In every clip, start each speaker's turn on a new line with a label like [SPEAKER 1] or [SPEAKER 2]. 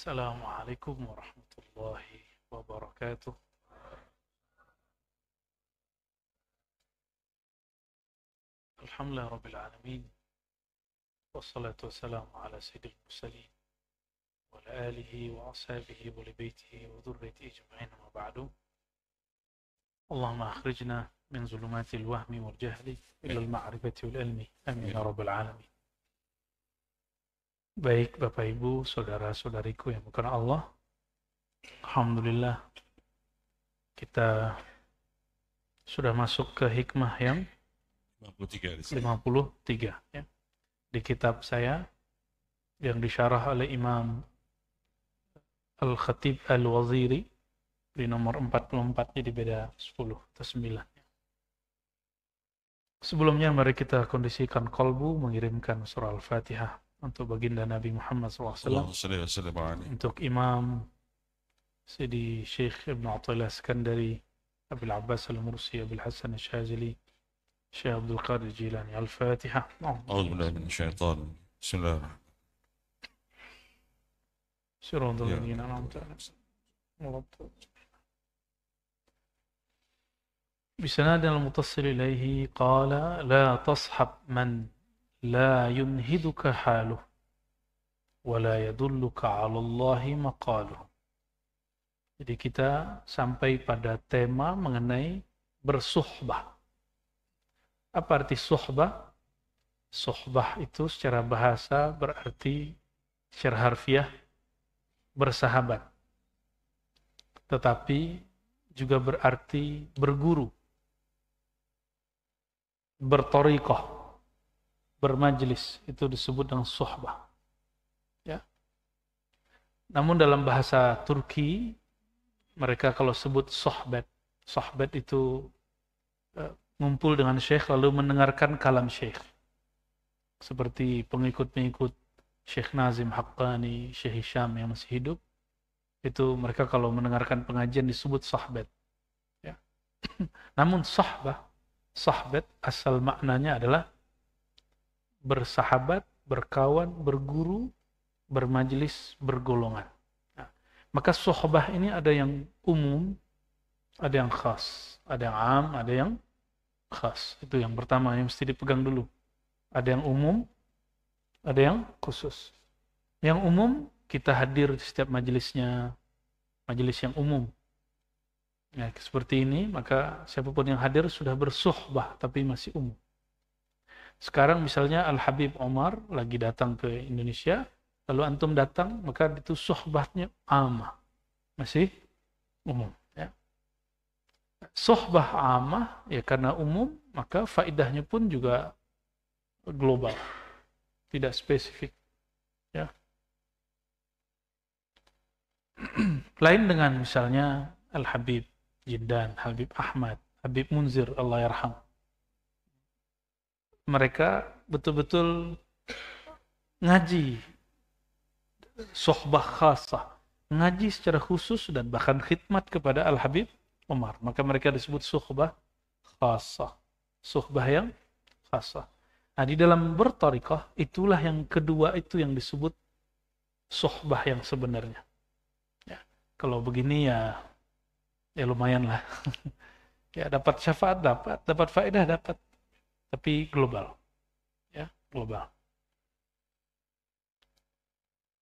[SPEAKER 1] Assalamualaikum warahmatullahi wabarakatuh. Alhamdulillah rabbil alamin. Wassalatu wassalamu ala sayyidil mursalin wa ala alihi wa ashabihi wa li baitihi wa dhurriyyatihi ajma'in wa ba'du. Allahumma akhrijna min zulumatil wahmi wal jahli ila al ma'rifati wal ilmi. Amin ya rabbal alamin. Baik Bapak Ibu, saudara-saudariku yang bukan Allah. Alhamdulillah kita sudah masuk ke hikmah yang 53 ya. Di kitab saya yang disyarah oleh Imam Al-Khatib Al-Waziri di nomor 44, jadi beda 10 atau 9. Sebelumnya mari kita kondisikan kolbu mengirimkan surah Al-Fatihah untuk baginda Nabi Muhammad SAW, untuk Imam Sidi Syekh Ibn Athaillah Iskandari, Abil Abbas Al-Mursi, Abil Hasan Al-Shazili, Syekh Abdul Qadir Jilani. Al-Fatihah.
[SPEAKER 2] أعوذ بالله من الشيطان بسم الله الرحمن
[SPEAKER 1] صراط
[SPEAKER 2] الرحيم
[SPEAKER 1] الذين أنعمت عليهم. بسناد المتصل إليه قال لا تصحب من لا ينهدك حاله ولا يدلك على الله مقاله. Jadi kita sampai pada tema mengenai bersuhbah. Apa arti suhbah? Suhbah itu secara bahasa berarti secara harfiah bersahabat. Tetapi juga berarti berguru, bertorikoh, bermajlis, itu disebut dengan suhbah. Ya. Namun dalam bahasa Turki, mereka kalau sebut sohbet, sohbet itu ngumpul dengan syekh lalu mendengarkan kalam syekh. Seperti pengikut-pengikut Syekh Nazim Haqqani, Syekh Hisham yang masih hidup, itu mereka kalau mendengarkan pengajian disebut sohbet. Ya. Namun sohbet asal maknanya adalah bersahabat, berkawan, berguru, bermajlis, bergolongan. Nah, maka sohbah ini ada yang umum, ada yang khas, ada yang am, ada yang khas. Itu yang pertama yang mesti dipegang dulu. Ada yang umum, ada yang khusus. Yang umum kita hadir di setiap majelisnya, majelis yang umum. Ya, seperti ini, maka siapapun yang hadir sudah bersuhbah, tapi masih umum. Sekarang misalnya Al-Habib Omar lagi datang ke Indonesia, lalu antum datang, maka itu suhbahnya amah, masih umum. Ya. Suhbah amah, ya karena umum, maka faidahnya pun juga global, tidak spesifik. Ya. Lain dengan misalnya Al-Habib Jiddan, Habib Ahmad, Habib Munzir, Allah yarham. Mereka betul-betul ngaji, sohbah khasah, ngaji secara khusus dan bahkan khidmat kepada Al-Habib Umar. Maka mereka disebut sohbah khasah, sohbah yang khasah. Nah, di dalam bertariqah, itulah yang kedua itu yang disebut sohbah yang sebenarnya. Ya, kalau begini ya lumayan lah. Ya, dapat syafaat, dapat faedah, dapat. Tapi global. Ya, global.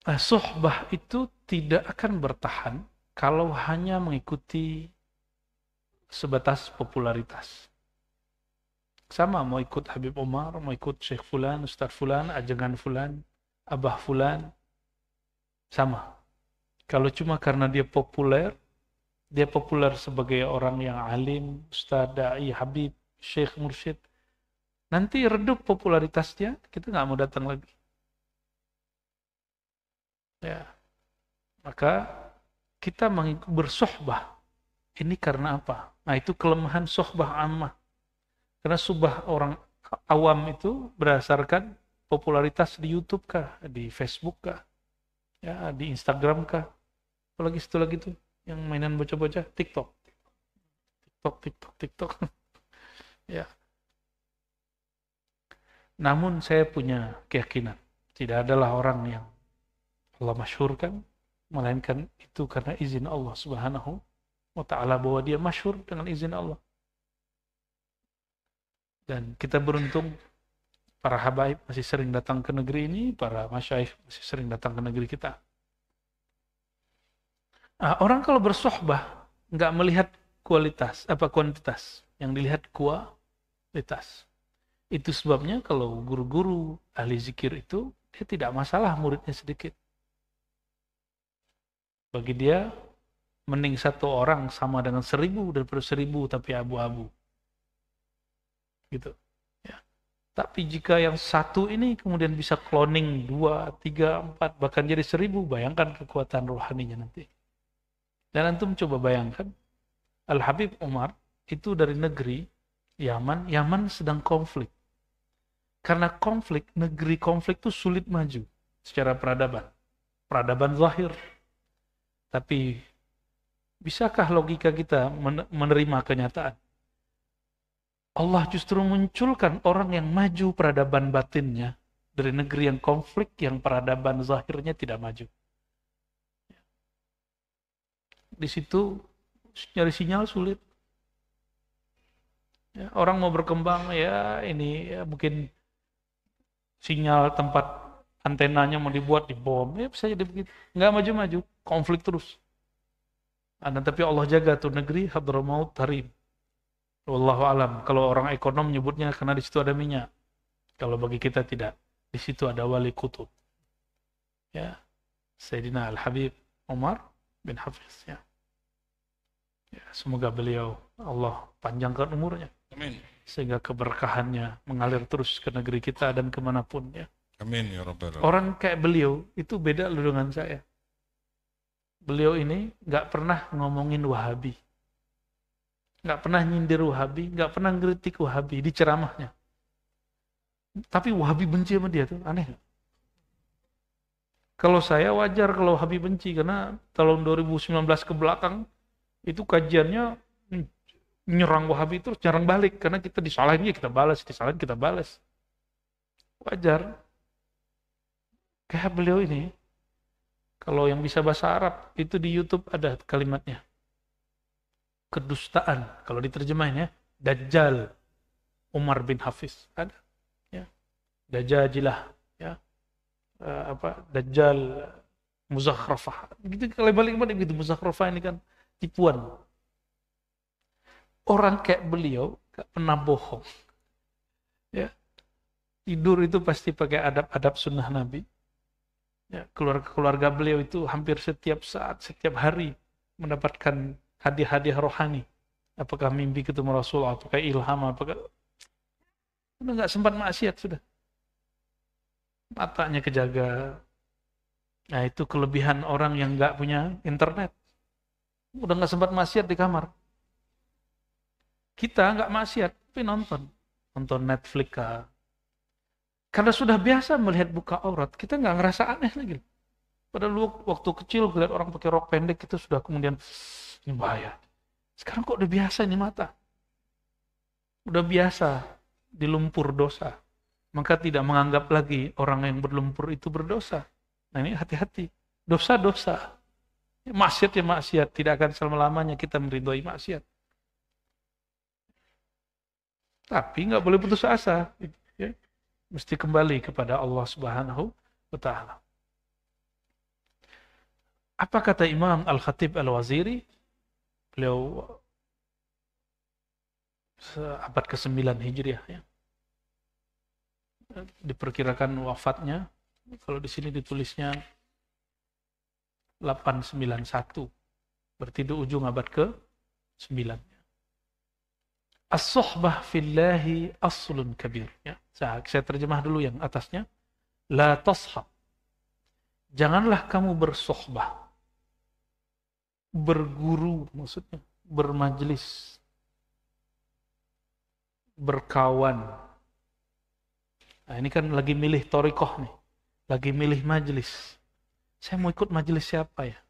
[SPEAKER 1] Nah, sohbah itu tidak akan bertahan kalau hanya mengikuti sebatas popularitas. Sama mau ikut Habib Umar, mau ikut Syekh Fulan, Ustaz Fulan, ajangan Fulan, Abah Fulan, sama. Kalau cuma karena dia populer sebagai orang yang alim, Ustaz, Da'i, Habib, Syekh, Mursyid, nanti redup popularitasnya, kita nggak mau datang lagi. Ya, maka kita bersohbah. Ini karena apa? Nah, itu kelemahan sohbah ammah. Karena subah orang awam itu berdasarkan popularitas di YouTube kah, di Facebook kah, ya, di Instagram kah, apalagi satu lagi tuh yang mainan bocah-bocah, TikTok. Ya. Namun saya punya keyakinan, tidak adalah orang yang Allah masyhurkan melainkan itu karena izin Allah Subhanahu wa ta'ala, bahwa dia masyhur dengan izin Allah. Dan kita beruntung, para habaib masih sering datang ke negeri ini, para masyaikh masih sering datang ke negeri kita. Orang kalau bersohbah nggak melihat kuantitas, yang dilihat kualitas. Itu sebabnya kalau guru-guru ahli zikir itu, dia tidak masalah muridnya sedikit. Bagi dia, mending satu orang sama dengan 1000 daripada 1000 tapi abu-abu. Gitu. Ya. Tapi jika yang satu ini kemudian bisa cloning 2, 3, 4, bahkan jadi 1000, bayangkan kekuatan rohaninya nanti. Dan antum coba bayangkan, Al-Habib Umar itu dari negeri Yaman. Yaman sedang konflik. Karena negeri konflik itu sulit maju secara peradaban. Peradaban zahir. Tapi bisakah logika kita menerima kenyataan? Allah justru munculkan orang yang maju peradaban batinnya dari negeri yang konflik, yang peradaban zahirnya tidak maju. Di situ nyari sinyal sulit. Ya, orang mau berkembang, ya ini ya, mungkin sinyal tempat antenanya mau dibuat dibom, ya bisa jadi begitu. Nggak maju-maju, konflik terus. Tapi Allah jaga tuh negeri Hadramaut Tarim. Wallahu alam. Kalau orang ekonom nyebutnya karena di situ ada minyak. Kalau bagi kita tidak. Di situ ada wali kutub. Ya, Sayyidina Al-Habib Umar bin Hafiz. Ya. Ya, semoga beliau Allah panjangkan umurnya.
[SPEAKER 2] Amin.
[SPEAKER 1] Sehingga keberkahannya mengalir terus ke negeri kita dan kemanapun. Ya.
[SPEAKER 2] Amin ya Rabbal Alamin.
[SPEAKER 1] Orang kayak beliau itu beda loh dengan saya. Beliau ini nggak pernah ngomongin Wahabi. Nggak pernah nyindir Wahabi, nggak pernah ngeritik Wahabi di ceramahnya. Tapi Wahabi benci sama dia tuh, aneh. Kalau saya wajar kalau Wahabi benci, karena tahun 2019 ke belakang, itu kajiannya nyerang Wahabi terus, nyerang balik. Karena kita disalahin, ya kita balas, disalahin kita balas. Wajar. Kayak beliau ini, kalau yang bisa bahasa Arab, itu di YouTube ada kalimatnya. Kedustaan, kalau diterjemahin ya, Dajjal Umar bin Hafiz ada, ya, Dajajilah, ya, Dajjal Muzakhrafah, gitu kalau balik gitu, Muzakhrafah ini kan tipuan. Orang kayak beliau gak pernah bohong, ya, tidur itu pasti pakai adab-adab sunnah Nabi, ya, keluarga beliau itu hampir setiap saat, setiap hari mendapatkan hadiah-hadiah rohani. Apakah mimpi ketemu Rasul, apakah ilham, apakah udah nggak sempat maksiat sudah. Matanya kejaga. Nah itu kelebihan orang yang nggak punya internet. Udah nggak sempat maksiat di kamar. Kita nggak maksiat, tapi nonton Netflix kah. Karena sudah biasa melihat buka aurat, kita nggak ngerasa aneh lagi. Padahal waktu kecil lihat orang pakai rok pendek itu sudah kemudian ini bahaya. Sekarang kok udah biasa ini mata. Udah biasa dilumpur dosa. Maka tidak menganggap lagi orang yang berlumpur itu berdosa. Nah ini hati-hati. Dosa-dosa. Maksiat ya maksiat. Tidak akan selama-lamanya kita meridhoi maksiat. Tapi nggak boleh putus asa. Ya. Mesti kembali kepada Allah Subhanahu wa Ta'ala. Apa kata Imam Al-Khatib Al-Waziri? Beliau abad ke-9 Hijriah, ya. Diperkirakan wafatnya, kalau di sini ditulisnya 891. Berarti di ujung abad ke-9. As-suhbah fillahi aslun kabir. Ya. Saya terjemah dulu yang atasnya. La tashab. Janganlah kamu bersohbah. Berguru, maksudnya bermajlis, berkawan. Nah ini kan lagi milih thariqah nih, lagi milih majlis. Saya mau ikut majlis siapa ya?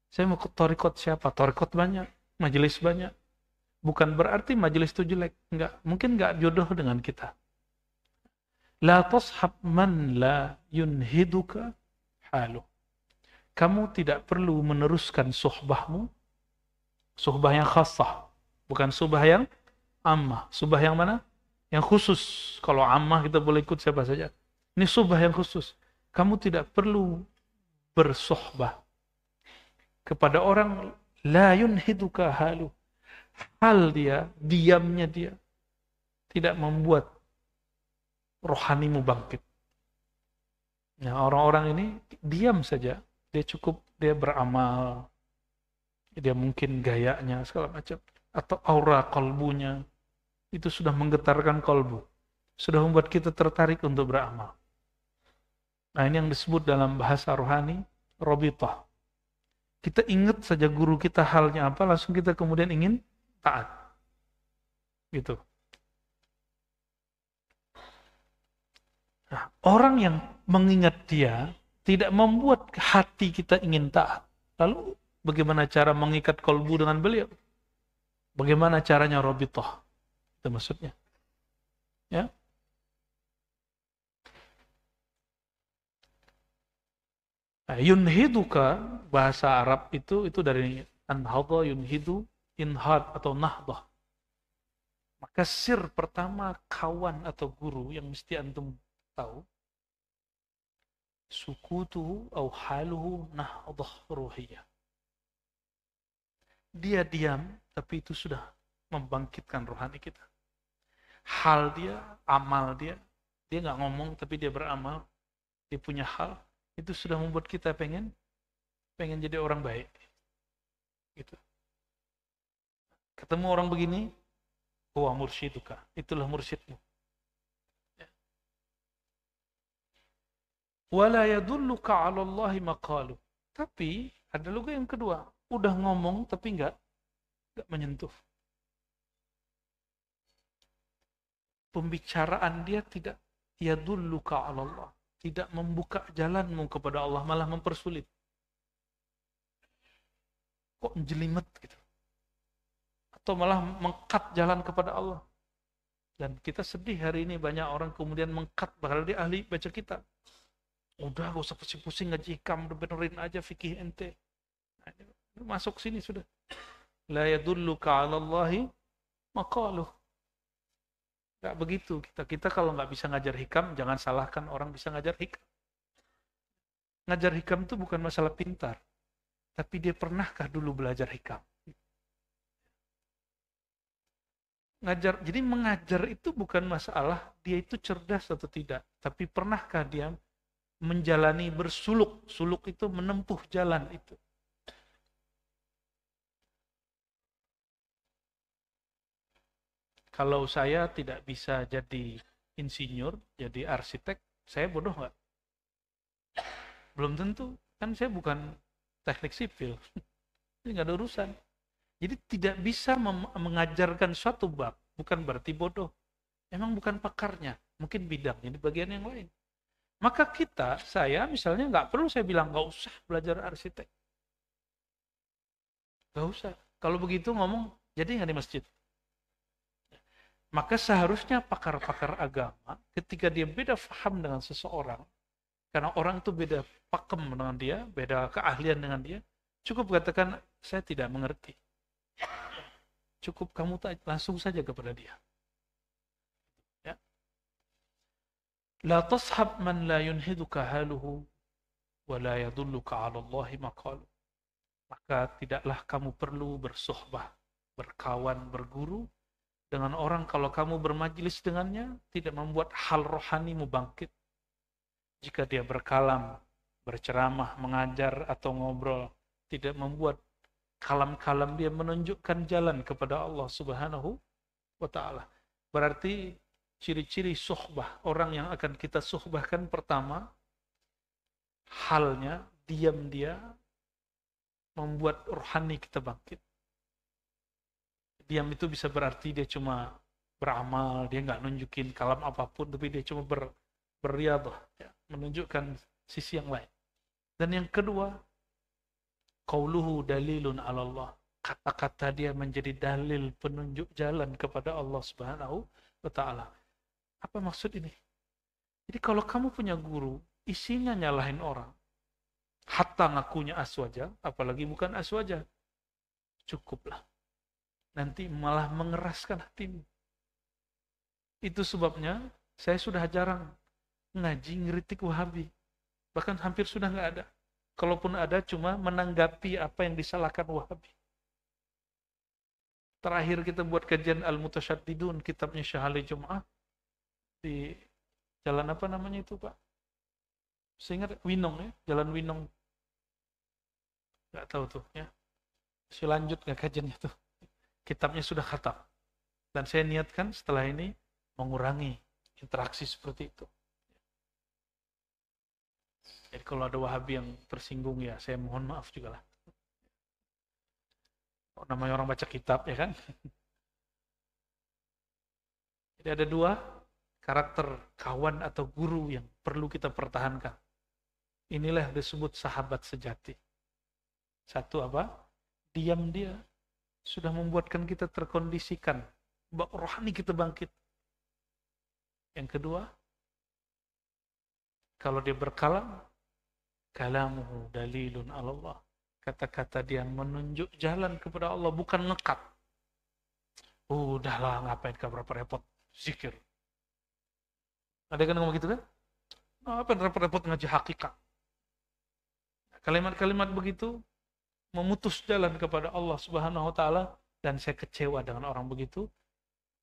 [SPEAKER 1] Saya mau ikut thariqah siapa? Thariqah banyak, majlis banyak. Bukan berarti majlis itu jelek, enggak. Mungkin enggak jodoh dengan kita. La tashab man la yunhiduka haluh. kamu tidak perlu meneruskan suhbahmu, suhbah yang khassah, bukan suhbah yang ammah. Suhbah yang mana? Yang khusus. Kalau ammah kita boleh ikut siapa saja. Ini suhbah yang khusus. Kamu tidak perlu bersuhbah kepada orang la yunhiduka halu. Hal dia, diamnya dia tidak membuat rohanimu bangkit. Ya, orang-orang ini diam saja, dia cukup dia beramal, dia mungkin gayanya segala macam, atau aura kalbunya itu sudah menggetarkan kalbu, sudah membuat kita tertarik untuk beramal. Nah, ini yang disebut dalam bahasa rohani robitah. Kita ingat saja guru kita halnya apa, langsung kita kemudian ingin taat. Gitu. Nah, orang yang mengingat dia tidak membuat hati kita ingin taat. Lalu bagaimana cara mengikat kalbu dengan beliau? Bagaimana caranya robitoh? Itu maksudnya. Ya. Nah, yunhiduka, bahasa Arab itu dari anhadha yunhidu, inhad atau nahdah. Maka sir pertama kawan atau guru yang mesti antum tahu, sukutu au haluhu nahdah ruhiyah. Dia diam, tapi itu sudah membangkitkan rohani kita. Hal dia, amal dia nggak ngomong tapi dia beramal, dia punya hal, itu sudah membuat kita pengen jadi orang baik. Gitu. Ketemu orang begini, huwa mursyiduka, itulah mursyidmu. Wala yadulluka 'ala Allahi maqalu. Tapi ada juga yang kedua, udah ngomong tapi enggak menyentuh. Pembicaraan dia tidak yadulluka 'ala Allah, tidak membuka jalanmu kepada Allah, malah mempersulit. Kok jelimet gitu. Atau malah mengkat jalan kepada Allah. Dan kita sedih hari ini banyak orang kemudian mengkat, padahal dia ahli baca kitab. Udah gak usah pusing-pusing ngaji hikam, udah benerin aja fikih ente. Nah, masuk sini sudah. La yadulluka 'ala Allahi maqaluh. Gak begitu kita kalau nggak bisa ngajar hikam, jangan salahkan orang bisa ngajar hikam. Ngajar hikam itu bukan masalah pintar, tapi dia pernahkah dulu belajar hikam. Ngajar, jadi mengajar itu bukan masalah dia itu cerdas atau tidak, tapi pernahkah dia menjalani bersuluk. Suluk itu menempuh jalan itu. Kalau saya tidak bisa jadi insinyur, jadi arsitek, saya bodoh nggak? Belum tentu. Kan saya bukan teknik sipil. Ini nggak ada urusan. Jadi tidak bisa mengajarkan suatu bab, bukan berarti bodoh. Emang bukan pakarnya, mungkin bidangnya di bagian yang lain. Maka saya misalnya nggak perlu saya bilang nggak usah belajar arsitek. Nggak usah. Kalau begitu ngomong, jadi nggak di masjid. Maka seharusnya pakar-pakar agama, ketika dia beda paham dengan seseorang, karena orang itu beda pakem dengan dia, beda keahlian dengan dia, cukup katakan, saya tidak mengerti. Cukup kamu langsung saja kepada dia. Ya. La tashab man la yunhiduka haluhu wa la yadulluka 'ala Allahi maqalu. Maka tidaklah kamu perlu bersuhbah, berkawan, berguru dengan orang kalau kamu bermajlis dengannya tidak membuat hal rohanimu bangkit. Jika dia berkalam, berceramah, mengajar atau ngobrol, tidak membuat kalam-kalam dia menunjukkan jalan kepada Allah Subhanahu wa ta'ala. Berarti ciri-ciri suhbah, orang yang akan kita suhbahkan pertama, halnya, diam dia, membuat rohani kita bangkit. Diam itu bisa berarti dia cuma beramal, dia nggak nunjukin kalam apapun, tapi dia cuma beriadah, ya, menunjukkan sisi yang lain. Dan yang kedua, qauluhu dalilun 'ala Allah. Kata-kata dia menjadi dalil penunjuk jalan kepada Allah Subhanahu wa ta'ala. Apa maksud ini? Jadi kalau kamu punya guru, isinya nyalahin orang, Hatta ngakunya aswaja, apalagi bukan aswaja. Cukuplah. Nanti malah mengeraskan hatimu. Itu sebabnya saya sudah jarang ngaji ngeritik Wahabi. Bahkan hampir sudah nggak ada. Kalaupun ada, cuma menanggapi apa yang disalahkan Wahabi. Terakhir kita buat kajian Al-Mutasyaddidun, kitabnya Syahali Jum'ah, di jalan apa namanya itu Pak? Saya ingat Winong ya, jalan Winong. Nggak tahu tuh ya. Saya lanjut nggak kajiannya tuh. Kitabnya sudah khatam. Dan saya niatkan setelah ini mengurangi interaksi seperti itu. Jadi kalau ada Wahabi yang tersinggung ya saya mohon maaf juga lah. Namanya orang baca kitab ya kan. Jadi ada dua karakter kawan atau guru yang perlu kita pertahankan. Inilah yang disebut sahabat sejati. Satu apa? Diam dia sudah membuatkan kita terkondisikan. Rohani kita bangkit. Yang kedua, kalau dia berkalam, kalamuhu dalilun ala Allah. Kata-kata dia menunjuk jalan kepada Allah, bukan ngekat. Udahlah, ngapain kau berapa repot zikir. Ada kan ngomong gitu kan? Apa yang repot-repot ngaji hakikat? Kalimat-kalimat begitu memutus jalan kepada Allah Subhanahu wa taala, dan saya kecewa dengan orang begitu.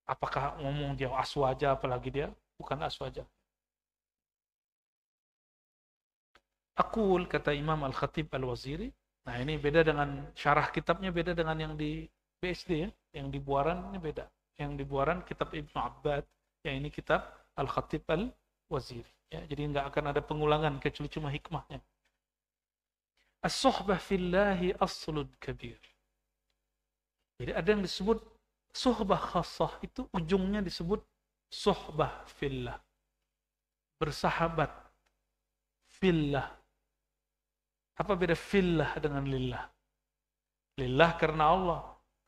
[SPEAKER 1] Apakah ngomong dia aswaja, apalagi dia bukan aswaja. Aqul, kata Imam Al-Khatib Al-Waziri. Nah ini beda dengan syarah kitabnya, beda dengan yang di BSD ya. Yang di Buaran ini beda. Yang di Buaran kitab Ibnu Abbad, yang ini kitab Al-Khatib Al-Waziri. Ya, jadi nggak akan ada pengulangan kecuali cuma hikmahnya. As-suhbah fillahi aslun kabir. Jadi ada yang disebut suhbah khassah, itu ujungnya disebut suhbah fillah. Bersahabat fillah. Apa beda fillah dengan lillah? Lillah karena Allah.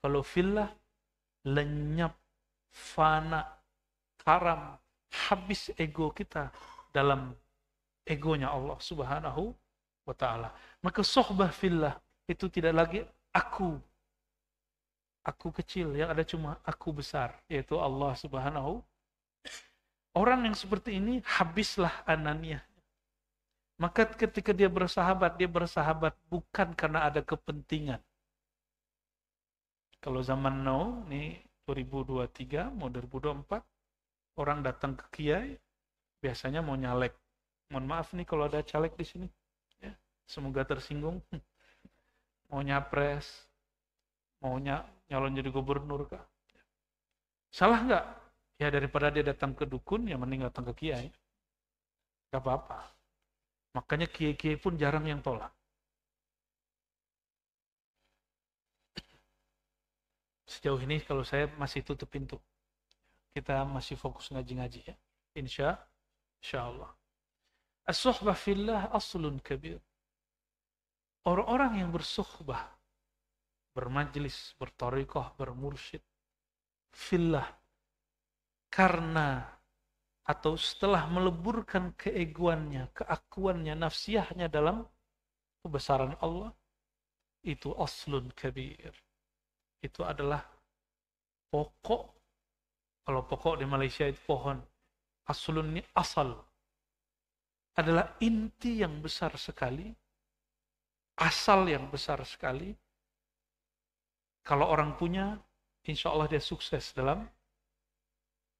[SPEAKER 1] Kalau fillah, lenyap, fana, karam, habis ego kita dalam egonya Allah Subhanahu wa ta'ala. Maka sohbah fillah itu tidak lagi aku kecil, yang ada cuma aku besar, yaitu Allah Subhanahu. Orang yang seperti ini habislah ananiyah. Maka ketika dia bersahabat bukan karena ada kepentingan. Kalau zaman now, ini 2023, mau 2024, orang datang ke kiai, biasanya mau nyalek. Mohon maaf nih kalau ada caleg di sini. Ya, semoga tersinggung. Mau nyapres, mau nyalon jadi gubernur kah? Salah nggak? Ya daripada dia datang ke dukun, ya mending datang ke kiai. Gak apa-apa. Makanya kiai-kiai pun jarang yang tolak. Sejauh ini kalau saya masih tutup pintu. Kita masih fokus ngaji-ngaji ya. Insya Allah. As-suhbah fillah aslun kabir. Orang-orang yang bersuhbah, bermajlis, berthariqah, bermursyid, fillah, karena atau setelah meleburkan keegoannya, keakuannya, nafsiyahnya dalam kebesaran Allah, itu aslun kabir. Itu adalah pokok. Kalau pokok di Malaysia itu pohon. Aslun ini asal. Adalah inti yang besar sekali. Asal yang besar sekali. Kalau orang punya, insya Allah dia sukses dalam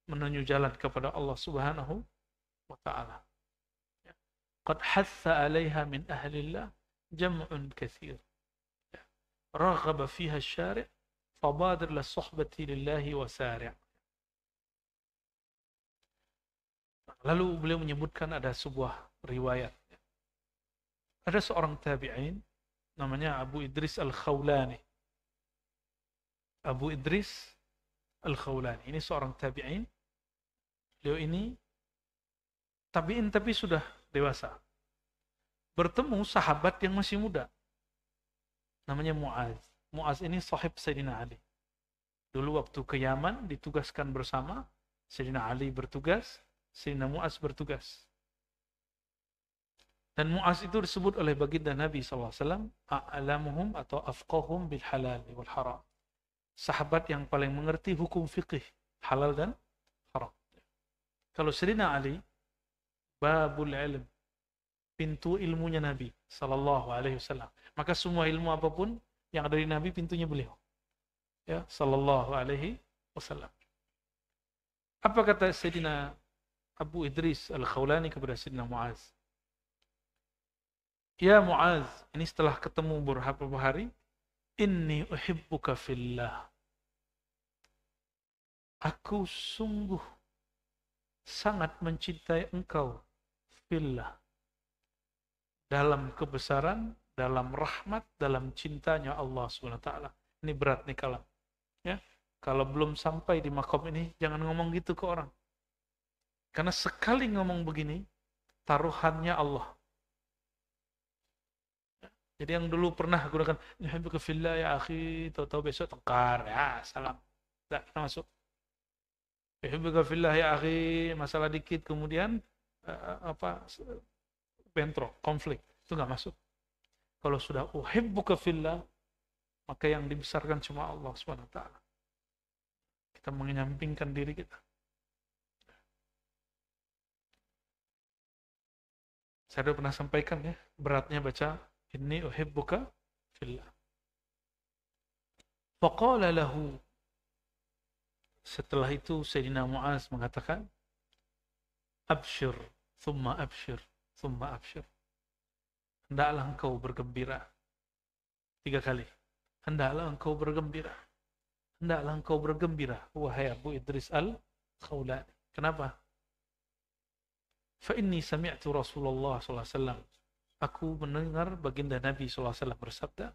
[SPEAKER 1] menuju jalan kepada Allah Subhanahu wa ta'ala. Qad hatha 'alaiha min ahlillah jam'un katsir. Raghaba fiha asy-syari' fabadir lis-suhbati lillahi wa sari'. Lalu beliau menyebutkan ada sebuah riwayat. Ada seorang tabi'in namanya Abu Idris Al-Khawlani. Abu Idris Al-Khawlani. Ini seorang tabi'in. Beliau ini tabi'in tapi sudah dewasa. Bertemu sahabat yang masih muda. Namanya Mu'az. Mu'az ini sahib Sayyidina Ali. Dulu waktu ke Yaman ditugaskan bersama. Sayyidina Ali bertugas, Sayyidina Mu'az bertugas. Dan Mu'az itu disebut oleh baginda Nabi SAW, a'lamuhum atau afqahum bil halal wal haram. Sahabat yang paling mengerti hukum fikih, halal dan haram. Kalau Sayyidina Ali, babul ilm, pintu ilmunya Nabi sallallahu alaihi wasallam. Maka semua ilmu apapun yang ada di Nabi pintunya beliau. Ya, sallallahu alaihi wasallam. Apa kata Sayyidina Abu Idris Al-Khawlani kepada Sayyidina Mu'az? Ya Mu'az, ini setelah ketemu beberapa hari, inni uhibbuka fillah. Aku sungguh sangat mencintai engkau fillah. Dalam kebesaran, dalam rahmat, dalam cintanya Allah SWT. Ini berat nih kalam. Ya, kalau belum sampai di makom ini, jangan ngomong gitu ke orang. Karena sekali ngomong begini, taruhannya Allah. Jadi yang dulu pernah gunakan yuhibbuka fillah ya akhi, tahu-tahu besok tengkar, ya salam. Tidak masuk. Yuhibbuka fillah ya akhi, masalah dikit kemudian bentrok, konflik. Itu nggak masuk. Kalau sudah uhibbuka fillah, maka yang dibesarkan cuma Allah SWT. Kita menyampingkan diri kita. Saya sudah pernah sampaikan ya, beratnya baca inni uhibbuka fillah. Faqala lahu, setelah itu Sayyidina Mu'az mengatakan, abshir, thumma abshir, thumma abshir. Hendaklah engkau bergembira. 3 kali. Hendaklah engkau bergembira. Hendaklah engkau bergembira, wahai Abu Idris Al-Khawlani. Kenapa? Fa inni sami'tu Rasulullah SAW. Aku mendengar baginda Nabi SAW bersabda,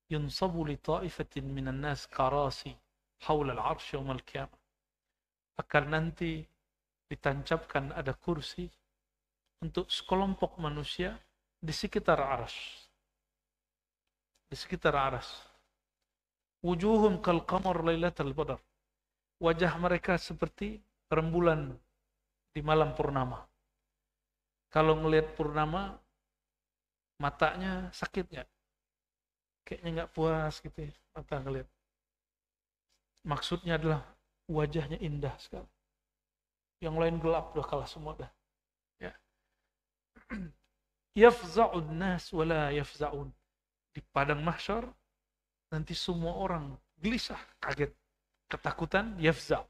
[SPEAKER 1] yunsabu li ta'ifatin minan nas karasi haula al-'arsy yaumil qiyamah. Akan nanti ditancapkan ada kursi untuk sekelompok manusia di sekitar arsy. Di sekitar arsy. Wujuhum kal qamar lailatal badar. Wajah mereka seperti rembulan di malam purnama. Kalau ngelihat purnama, matanya sakit nggak? Kayaknya nggak puas gitu ya, mata ngelihat. Maksudnya adalah wajahnya indah sekali. Yang lain gelap, udah kalah semua dah. Ya. Yafza'un nas wala yafza'un. Di padang mahsyar nanti semua orang gelisah, kaget, ketakutan, yafza'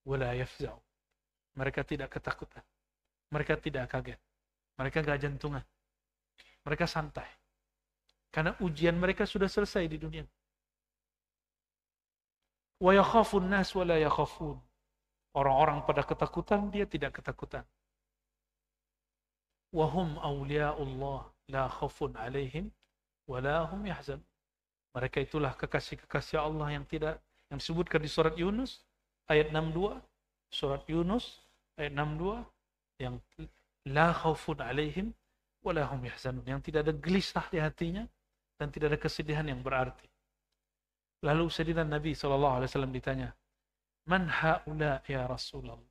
[SPEAKER 1] wala yafza'un. Mereka tidak ketakutan. Mereka tidak kaget. Mereka gak jantungan. Mereka santai. Karena ujian mereka sudah selesai di dunia. Wa yakhafun nas wa la yakhafun. Orang-orang pada ketakutan, dia tidak ketakutan. Wa hum awliya'ullah la khafun alaihim wa la hum yahzan. Mereka itulah kekasih-kekasih Allah yang disebutkan di surat Yunus ayat 62. Surat Yunus ayat 62 yang la khaufun alaihim wala hum yahzanun, yang tidak ada gelisah di hatinya dan tidak ada kesedihan yang berarti. Lalu Sayyidina Nabi SAW ditanya, man haula ya Rasulullah?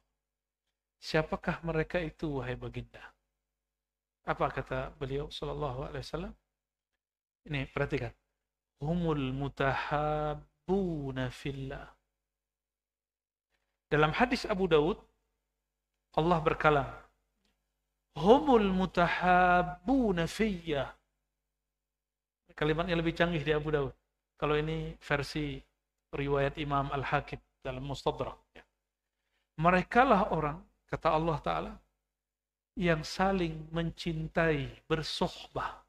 [SPEAKER 1] Siapakah mereka itu wahai baginda? Apa kata beliau SAW? Ini perhatikan. Humul mutahabbuna fillah. Dalam hadis Abu Daud, Allah berkalam, humul mutahabbuna fiyya. Kalimatnya lebih canggih di Abu Daud. Kalau ini versi riwayat Imam Al-Hakim dalam Mustadrak. Mereka lah orang, kata Allah Ta'ala, yang saling mencintai, bersohbah.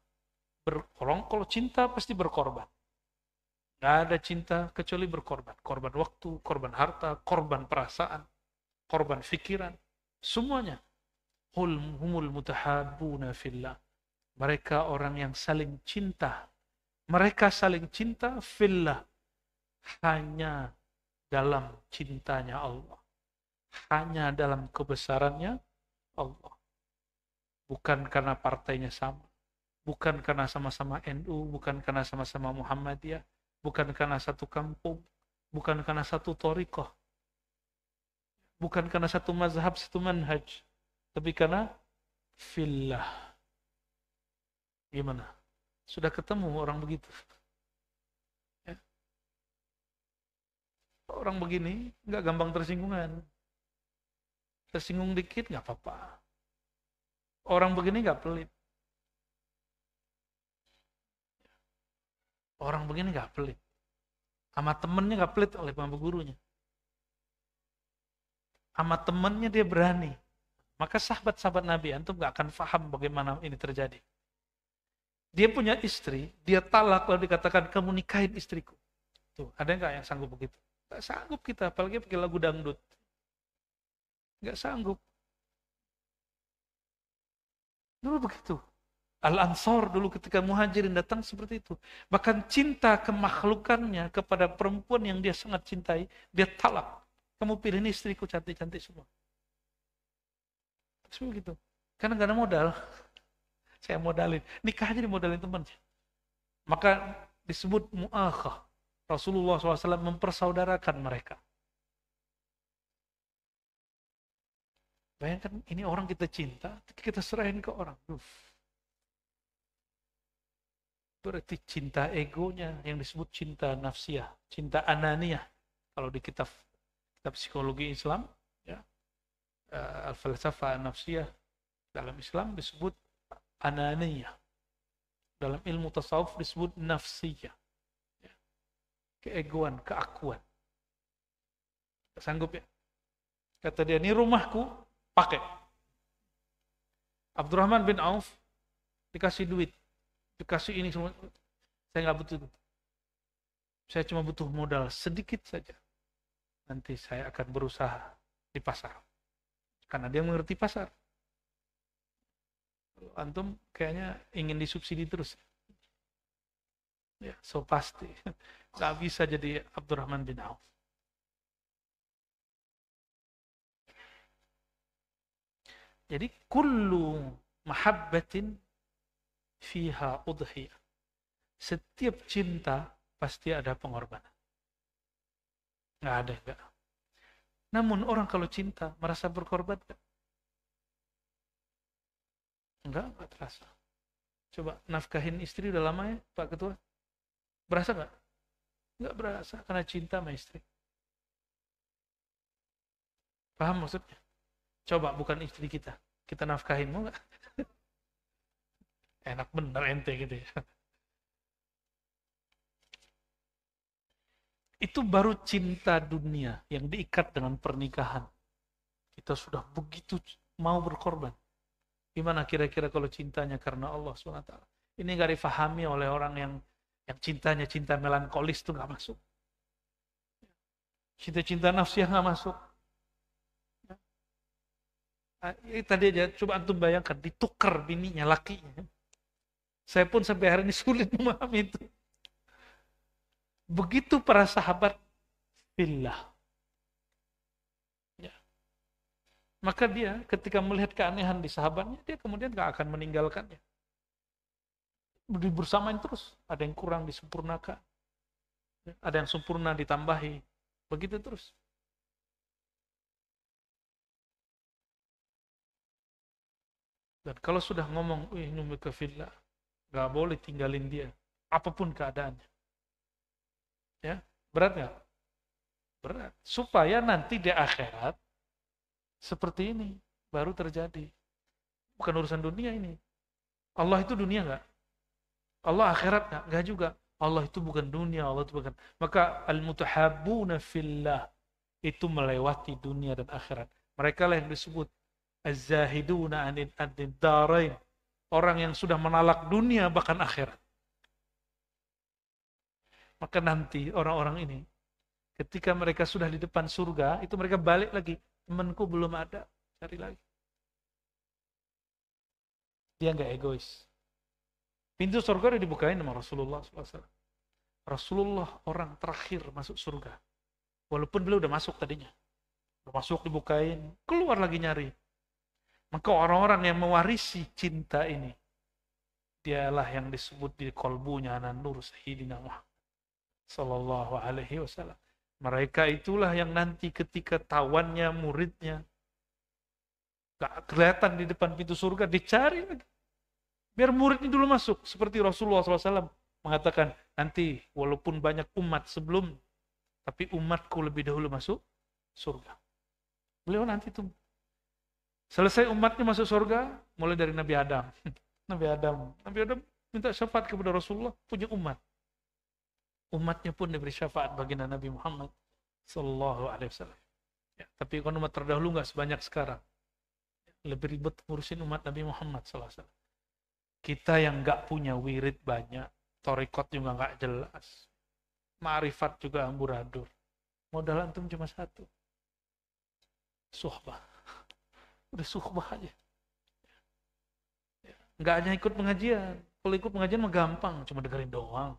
[SPEAKER 1] Orang kalau cinta pasti berkorban. Gak ada cinta kecuali berkorban. Korban waktu, korban harta, korban perasaan, korban fikiran. Semuanya. Humul mutahabbuna fillah. Mereka orang yang saling cinta. Mereka saling cinta fillah. Hanya dalam cintanya Allah. Hanya dalam kebesarannya Allah. Bukan karena partainya sama. Bukan karena sama-sama NU. Bukan karena sama-sama Muhammadiyah. Bukan karena satu kampung. Bukan karena satu thariqah. Bukan karena satu mazhab, satu manhaj. Tapi karena fillah. Gimana? Sudah ketemu orang begitu? Ya. Orang begini nggak gampang tersinggungan. Tersinggung dikit nggak apa-apa. Orang begini nggak pelit. Orang begini nggak pelit. Sama temennya nggak pelit oleh sama gurunya. Sama temennya dia berani. Maka sahabat-sahabat Nabi antum nggak akan paham bagaimana ini terjadi. Dia punya istri, dia talak lalu dikatakan kamu nikahin istriku. Tuh, ada nggak yang sanggup begitu? Nggak sanggup kita, apalagi pakai lagu dangdut. Nggak sanggup. Dulu begitu. Al-Ansor dulu ketika muhajirin datang seperti itu. Bahkan cinta kemakhlukannya kepada perempuan yang dia sangat cintai, dia talak. Kamu pilih ini istriku cantik-cantik semua. Semua gitu. Karena gak ada modal. Saya modalin. Nikah aja dimodalin teman. Maka disebut mu'akhah. Rasulullah SAW mempersaudarakan mereka. Bayangkan ini orang kita cinta, kita serahin ke orang. Berarti cinta egonya yang disebut cinta nafsiyah, cinta ananiyah. Kalau di kitab psikologi Islam, ya, al-falsafah nafsiyah dalam Islam disebut ananiyah. Dalam ilmu tasawuf disebut nafsiyah. Ya. Keegoan, keakuan. Sanggup ya? Kata dia, ini rumahku, pakai. Abdurrahman bin Auf dikasih duit. Dikasih ini semua, saya nggak butuh itu. Saya cuma butuh modal sedikit saja. Nanti saya akan berusaha di pasar. Karena dia mengerti pasar. Antum kayaknya ingin disubsidi terus. Ya, so pasti. Nggak bisa jadi Abdurrahman bin Auf. Jadi, kullu mahabbatin fiha udhiyah. Setiap cinta pasti ada pengorbanan. Nggak ada, enggak. Namun orang kalau cinta merasa berkorban enggak? Enggak terasa. Coba nafkahin istri udah lama ya, Pak Ketua? Berasa enggak? Enggak berasa karena cinta sama istri. Paham maksudnya? Coba bukan istri kita nafkahin, mau enggak? Enak bener ente gitu ya. Itu baru cinta dunia yang diikat dengan pernikahan. Kita sudah begitu mau berkorban. Gimana kira-kira kalau cintanya karena Allah SWT? Ini gak difahami oleh orang yang cintanya cinta melankolis itu gak masuk. Cinta-cinta nafsiyah gak masuk. Tadi aja coba antum bayangkan, ditukar bininya, lakinya. Saya pun sampai hari ini sulit memahami itu. Begitu para sahabat fillah. Ya. Maka dia ketika melihat keanehan di sahabatnya, dia kemudian gak akan meninggalkannya. Bersamain terus. Ada yang kurang disempurnakan. Ada yang sempurna ditambahi. Begitu terus. Dan kalau sudah ngomong, numika fillah, gak boleh tinggalin dia. Apapun keadaannya. Ya, berat nggak? Berat. Supaya nanti di akhirat seperti ini baru terjadi. Bukan urusan dunia ini. Allah itu dunia nggak? Allah akhirat nggak? Nggak juga. Allah itu bukan dunia, Allah itu bukan. Maka al-mutahabbuna fillah itu melewati dunia dan akhirat. Mereka lah yang disebut az-zahiduna anid darain. Orang yang sudah menalak dunia bahkan akhirat. Maka nanti orang-orang ini, ketika mereka sudah di depan surga, itu mereka balik lagi. Temanku belum ada, cari lagi. Dia nggak egois. Pintu surga udah dibukain sama Rasulullah SAW. Rasulullah orang terakhir masuk surga. Walaupun beliau udah masuk tadinya. Udah masuk dibukain, keluar lagi nyari. Maka orang-orang yang mewarisi cinta ini, dialah yang disebut di kolbunya An-Nur Sayyidina Muhammad Sallallahu Alaihi Wasallam. Mereka itulah yang nanti ketika tawannya, muridnya, gak kelihatan di depan pintu surga, dicari lagi. Biar muridnya dulu masuk. Seperti Rasulullah SAW mengatakan, nanti walaupun banyak umat sebelum, tapi umatku lebih dahulu masuk surga. Beliau nanti tuh selesai umatnya masuk surga, mulai dari Nabi Adam. Nabi Adam minta syafaat kepada Rasulullah, punya umat. Umatnya pun diberi syafaat baginda Nabi Muhammad Sallallahu Alaihi Wasallam. Ya, tapi kan umat terdahulu nggak sebanyak sekarang. Lebih ribet ngurusin umat Nabi Muhammad Sallallahu Alaihi Wasallam. Kita yang nggak punya wirid banyak, torikot juga nggak jelas, ma'rifat juga amburadul. Modal antum cuma satu, suhbah. Udah suhbah aja. Nggak hanya ikut pengajian. Kalau ikut pengajian mah gampang, cuma dengerin doang.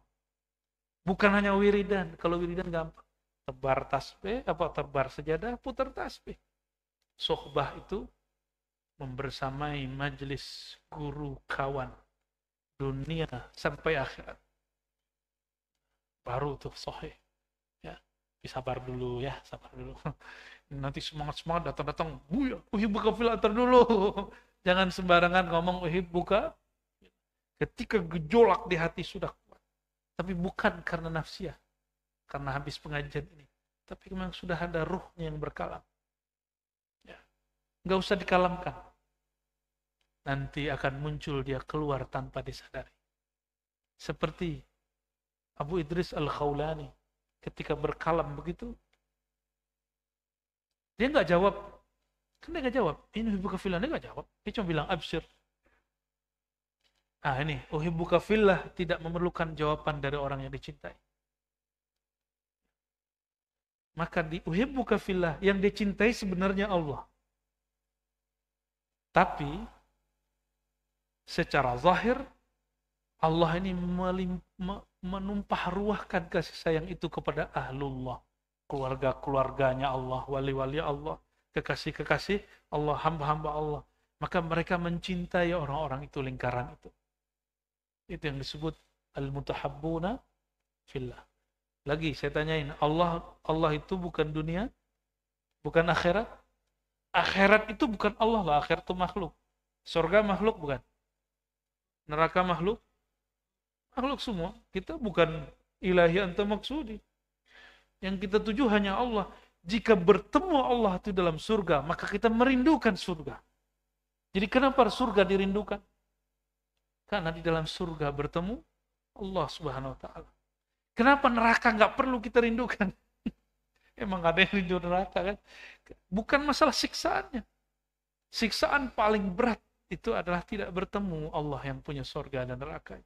[SPEAKER 1] Bukan hanya wiridan. Kalau wiridan gampang. Tebar tasbih, tebar sejadah, putar tasbih. Suhbah itu membersamai majelis guru kawan dunia sampai akhirat. Baru tuh sahih. Ya, sabar dulu ya, sabar dulu. Nanti semangat datang uhibbuka fillah dulu. Jangan sembarangan ngomong uhibbuka ketika gejolak di hati sudah kuat. Tapi bukan karena nafsiyah, karena habis pengajian ini. Tapi memang sudah ada ruhnya yang berkalam. Ya. Nggak usah dikalamkan. Nanti akan muncul dia keluar tanpa disadari. Seperti Abu Idris Al-Khawlani ketika berkalam begitu, dia nggak jawab. Kan dia nggak jawab. Ini uhibbuka fillah, dia nggak jawab. Dia cuma bilang absyir. Ini uhibbuka fillah tidak memerlukan jawaban dari orang yang dicintai. Maka di uhibbuka fillah yang dicintai sebenarnya Allah. Tapi secara zahir Allah ini menumpah ruahkan kasih sayang itu kepada ahlullah, keluarga-keluarganya Allah, wali-wali Allah, kekasih-kekasih Allah, hamba-hamba Allah. Maka mereka mencintai orang-orang itu, lingkaran itu. Itu yang disebut al-mutahabbuna fillah. Lagi saya tanyain, Allah itu bukan dunia, bukan akhirat. Akhirat itu bukan Allah lah, akhirat itu makhluk. Surga makhluk bukan? Neraka makhluk? Makhluk semua. Kita bukan ilahi anta maksudi. Yang kita tuju hanya Allah. Jika bertemu Allah itu dalam surga, maka kita merindukan surga. Jadi kenapa surga dirindukan? Karena di dalam surga bertemu Allah Subhanahu wa Ta'ala. Kenapa neraka nggak perlu kita rindukan? Emang ada yang rindu neraka kan? Bukan masalah siksaannya. Siksaan paling berat itu adalah tidak bertemu Allah yang punya surga dan neraka.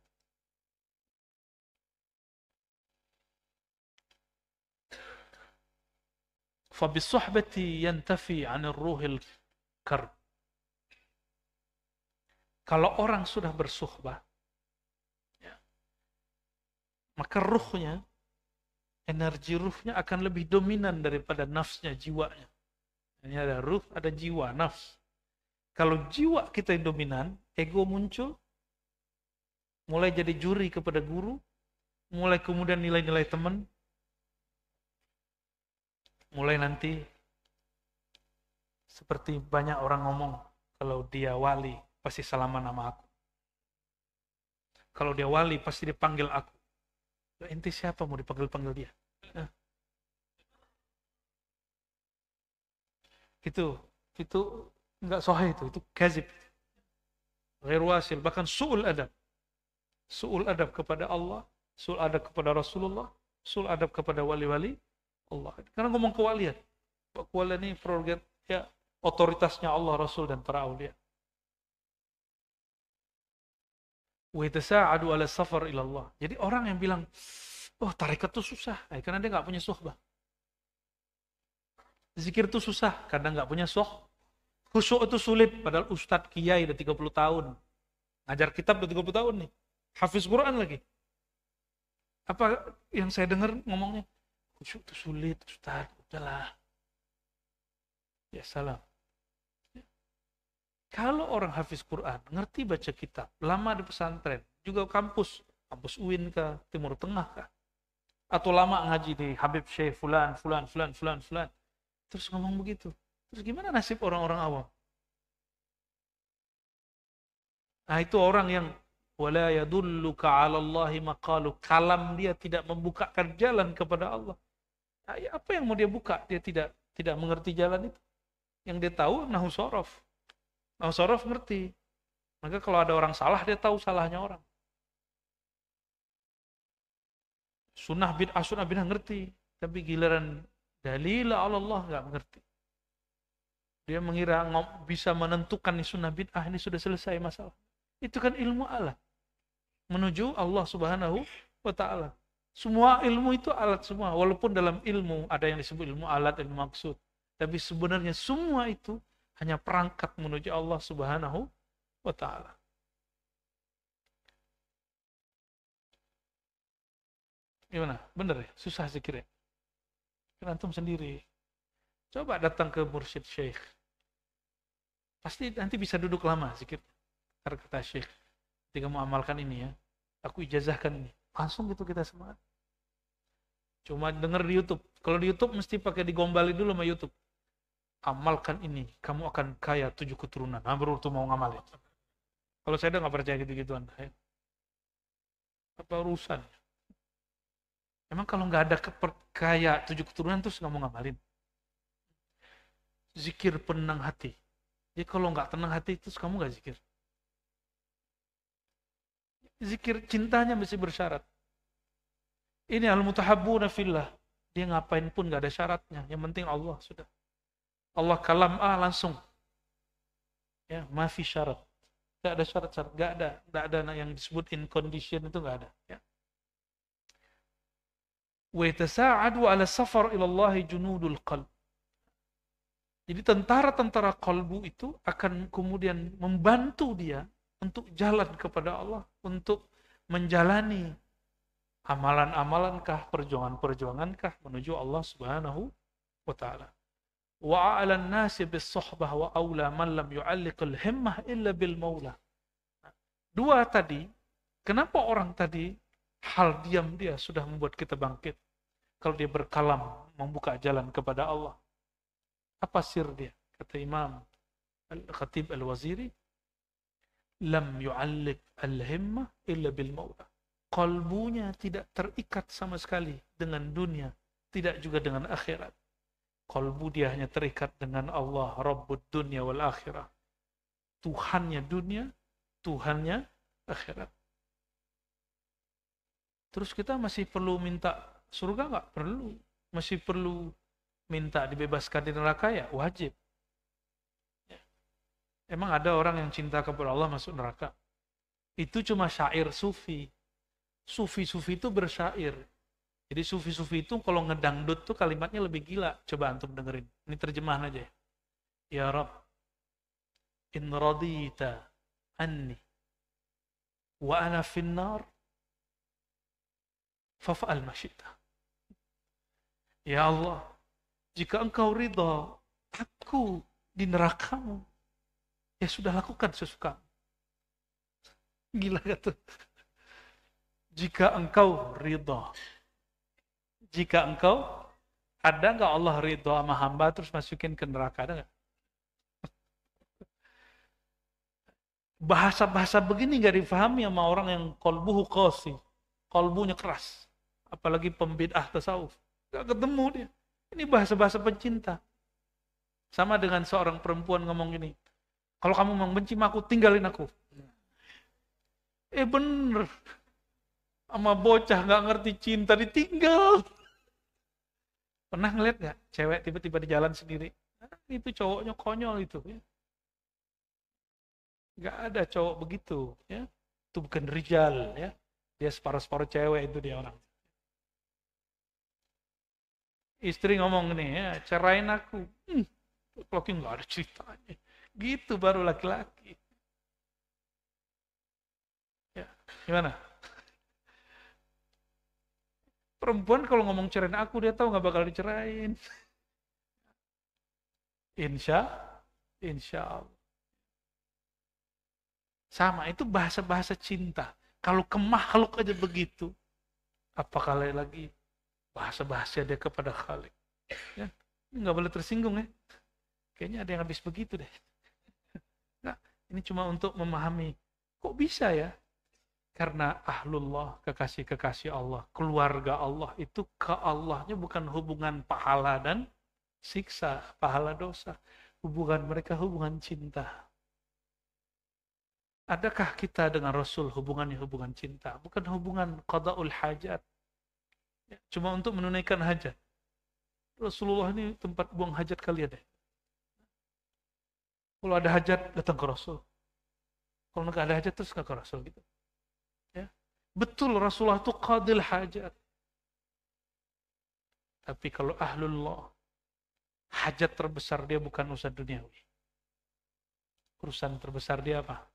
[SPEAKER 1] Fabisuhbati yantafi 'anil ruhil karb. Kalau orang sudah bersuhbah, ya, maka ruhnya, energi ruhnya akan lebih dominan daripada nafsnya, jiwanya. Ini ada ruh, ada jiwa, nafs. Kalau jiwa kita yang dominan, ego muncul, mulai jadi juri kepada guru, mulai kemudian nilai-nilai teman, mulai nanti seperti banyak orang ngomong, kalau dia wali, pasti salaman nama aku. Kalau dia wali, pasti dipanggil aku. Ente siapa mau dipanggil-panggil dia? Nah. Itu enggak sahih itu kazib. Ghair wasil, bahkan su'ul adab. Su'ul adab kepada Allah, su'ul adab kepada Rasulullah, su'ul adab kepada wali-wali Allah. Karena ngomong kewalian. Kewalian ini prerogatif ya, otoritasnya Allah, Rasul dan para aulia. Wa yatasa'adu 'ala safar ila Allah. Jadi orang yang bilang, "Oh, tarekat itu susah." Karena dia enggak punya suhbah. Zikir itu susah karena enggak punya khusyuk itu sulit, padahal ustadz kiai udah 30 tahun. Ngajar kitab udah 30 tahun nih. Hafiz Quran lagi. Apa yang saya dengar ngomongnya? Khusyuk itu sulit, ustadz. Udahlah. Ya salam. Kalau orang hafiz Quran, ngerti baca kitab, lama di pesantren, juga kampus UIN kah, Timur Tengah kah, atau lama ngaji di Habib Syekh Fulan, terus ngomong begitu. Terus gimana nasib orang-orang awam? Nah, itu orang yang wala yadulluka 'ala Allahi maqalu, kalam dia tidak membukakan jalan kepada Allah. Nah, ya apa yang mau dia buka? Dia tidak mengerti jalan itu. Yang dia tahu nahu sorof. Nahu sorof ngerti. Maka kalau ada orang salah, dia tahu salahnya orang. Sunnah bid'ah ngerti. Tapi giliran dalil Allah nggak mengerti. Dia mengira bisa menentukan nih sunnah bid'ah ini sudah selesai masalah. Itu kan ilmu alat menuju Allah Subhanahu wa taala. Semua ilmu itu alat semua, walaupun dalam ilmu ada yang disebut ilmu alat, ilmu maksud. Tapi sebenarnya semua itu hanya perangkat menuju Allah Subhanahu wa taala. Gimana? Bener ya? Susah zikir ya? Kan antum sendiri. Coba datang ke mursyid syekh. Pasti nanti bisa duduk lama zikir. Kata syekh, ketika mau amalkan ini ya, aku ijazahkan ini. Langsung gitu kita semangat. Cuma denger di YouTube. Kalau di YouTube mesti pakai digombali dulu sama YouTube. Amalkan ini, kamu akan kaya 7 keturunan. Nah, baru tuh mau ngamalin. Kalau saya udah nggak percaya gitu-gituan. Apa urusan? Emang kalau nggak ada kaya 7 keturunan terus nggak mau ngamalin? Zikir penenang hati. Jadi kalau nggak tenang hati terus kamu nggak zikir. Zikir cintanya mesti bersyarat. Ini al-mutahabbuna fillah. Dia ngapain pun gak ada syaratnya. Yang penting Allah sudah. Allah kalam langsung. Ya, mafi syarat. Gak ada syarat-syarat. Gak ada yang disebut in condition itu gak ada. Ya. Wa yatasa'adu ala safar ilallahi junudul qalb. Jadi tentara-tentara kalbu itu akan kemudian membantu dia untuk jalan kepada Allah, untuk menjalani amalan-amalankah, perjuangan-perjuangankah menuju Allah Subhanahu wa taala. Wa 'alan nasi bis-suhbah wa aula man lam yu'alliqil himmah illa bil maula. Dua tadi, kenapa orang tadi hal diam dia sudah membuat kita bangkit? Kalau dia berkalam membuka jalan kepada Allah. Apa sir dia? Kata Imam Al-Khatib Al-Waziri, lam yu'alliq al-himmah illa bil maula. Kalbunya tidak terikat sama sekali dengan dunia, tidak juga dengan akhirat. Kalbu dia hanya terikat dengan Allah, Rabbud dunya wal akhirah. Tuhannya dunia, Tuhannya akhirat. Terus kita masih perlu minta surga nggak? Perlu. Masih perlu minta dibebaskan di neraka ya? Wajib. Emang ada orang yang cinta kepada Allah masuk neraka? Itu cuma syair sufi. Sufi-sufi itu bersyair. Jadi sufi-sufi itu kalau ngedangdut tuh kalimatnya lebih gila. Coba antum dengerin. Ini terjemahan aja. Ya Rabb, in radita anni wa ana finnar fafa'al masyita. Ya Allah, jika engkau ridha aku di nerakamu, ya sudah lakukan sesuka. Gila gak tuh? Jika engkau ridha. Jika engkau, ada nggak Allah ridha sama hamba terus masukin ke neraka? Ada nggak? Bahasa-bahasa begini nggak difahami sama orang yang qalbuhu qasi. Kalbunya keras. Apalagi pembid'ah tasawuf. Nggak ketemu dia. Ini bahasa-bahasa pencinta. Sama dengan seorang perempuan ngomong gini, kalau kamu membenci aku, tinggalin aku. Bener. Sama bocah nggak ngerti cinta ditinggal. Pernah ngeliat nggak cewek tiba-tiba di jalan sendiri? Itu cowoknya konyol itu. Ya. Nggak ada cowok begitu. Ya. Itu bukan rijal. Ya. Dia separuh-separuh cewek itu dia orang. Istri ngomong nih, ya, cerain aku. Laki nggak ada ceritanya. Gitu baru laki-laki. Ya, gimana? Perempuan kalau ngomong cerain aku, dia tahu nggak bakal dicerain. Insya Allah. Sama, itu bahasa-bahasa cinta. Kalau ke makhluk aja begitu, apakah lagi bahasa-bahasa dia kepada Khalik? Ya, nggak boleh tersinggung ya. Kayaknya ada yang habis begitu deh. Nah, ini cuma untuk memahami Kok bisa ya? Karena ahlullah, kekasih-kekasih Allah, keluarga Allah, itu ke Allahnya bukan hubungan pahala dan siksa, pahala dosa. Hubungan mereka hubungan cinta. Adakah kita dengan Rasul hubungannya hubungan cinta? Bukan hubungan qada'ul hajat. Ya, cuma untuk menunaikan hajat. Rasulullah ini tempat buang hajat kalian deh. Kalau ada hajat, datang ke Rasul. Kalau nggak ada hajat, terus nggak ke Rasul gitu. Ya. Betul Rasulullah itu qadil hajat. Tapi kalau ahlullah, hajat terbesar dia bukan urusan duniawi. Urusan terbesar dia apa?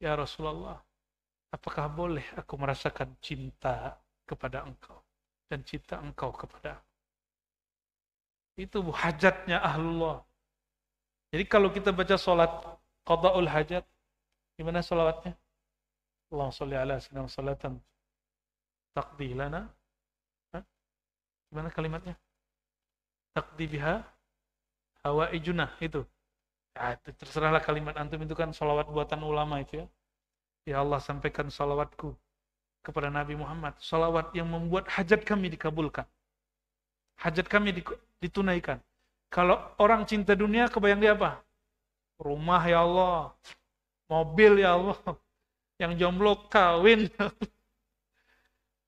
[SPEAKER 1] Ya Rasulullah, apakah boleh aku merasakan cinta kepada engkau dan cinta engkau kepada aku? Itu hajatnya ahlullah. Jadi kalau kita baca sholat qada'ul hajat, gimana sholawatnya? Allahumma sholli ala sayyidina salatan taqdi lana. Gimana kalimatnya? Taqdi biha hawaijuna, itu. Ya, itu terserahlah kalimat antum, itu kan sholawat buatan ulama itu ya. Ya Allah, sampaikan sholawatku kepada Nabi Muhammad. Sholawat yang membuat hajat kami dikabulkan. Hajat kami ditunaikan. Kalau orang cinta dunia, kebayang dia apa? Rumah ya Allah. Mobil ya Allah. Yang jomblo kawin.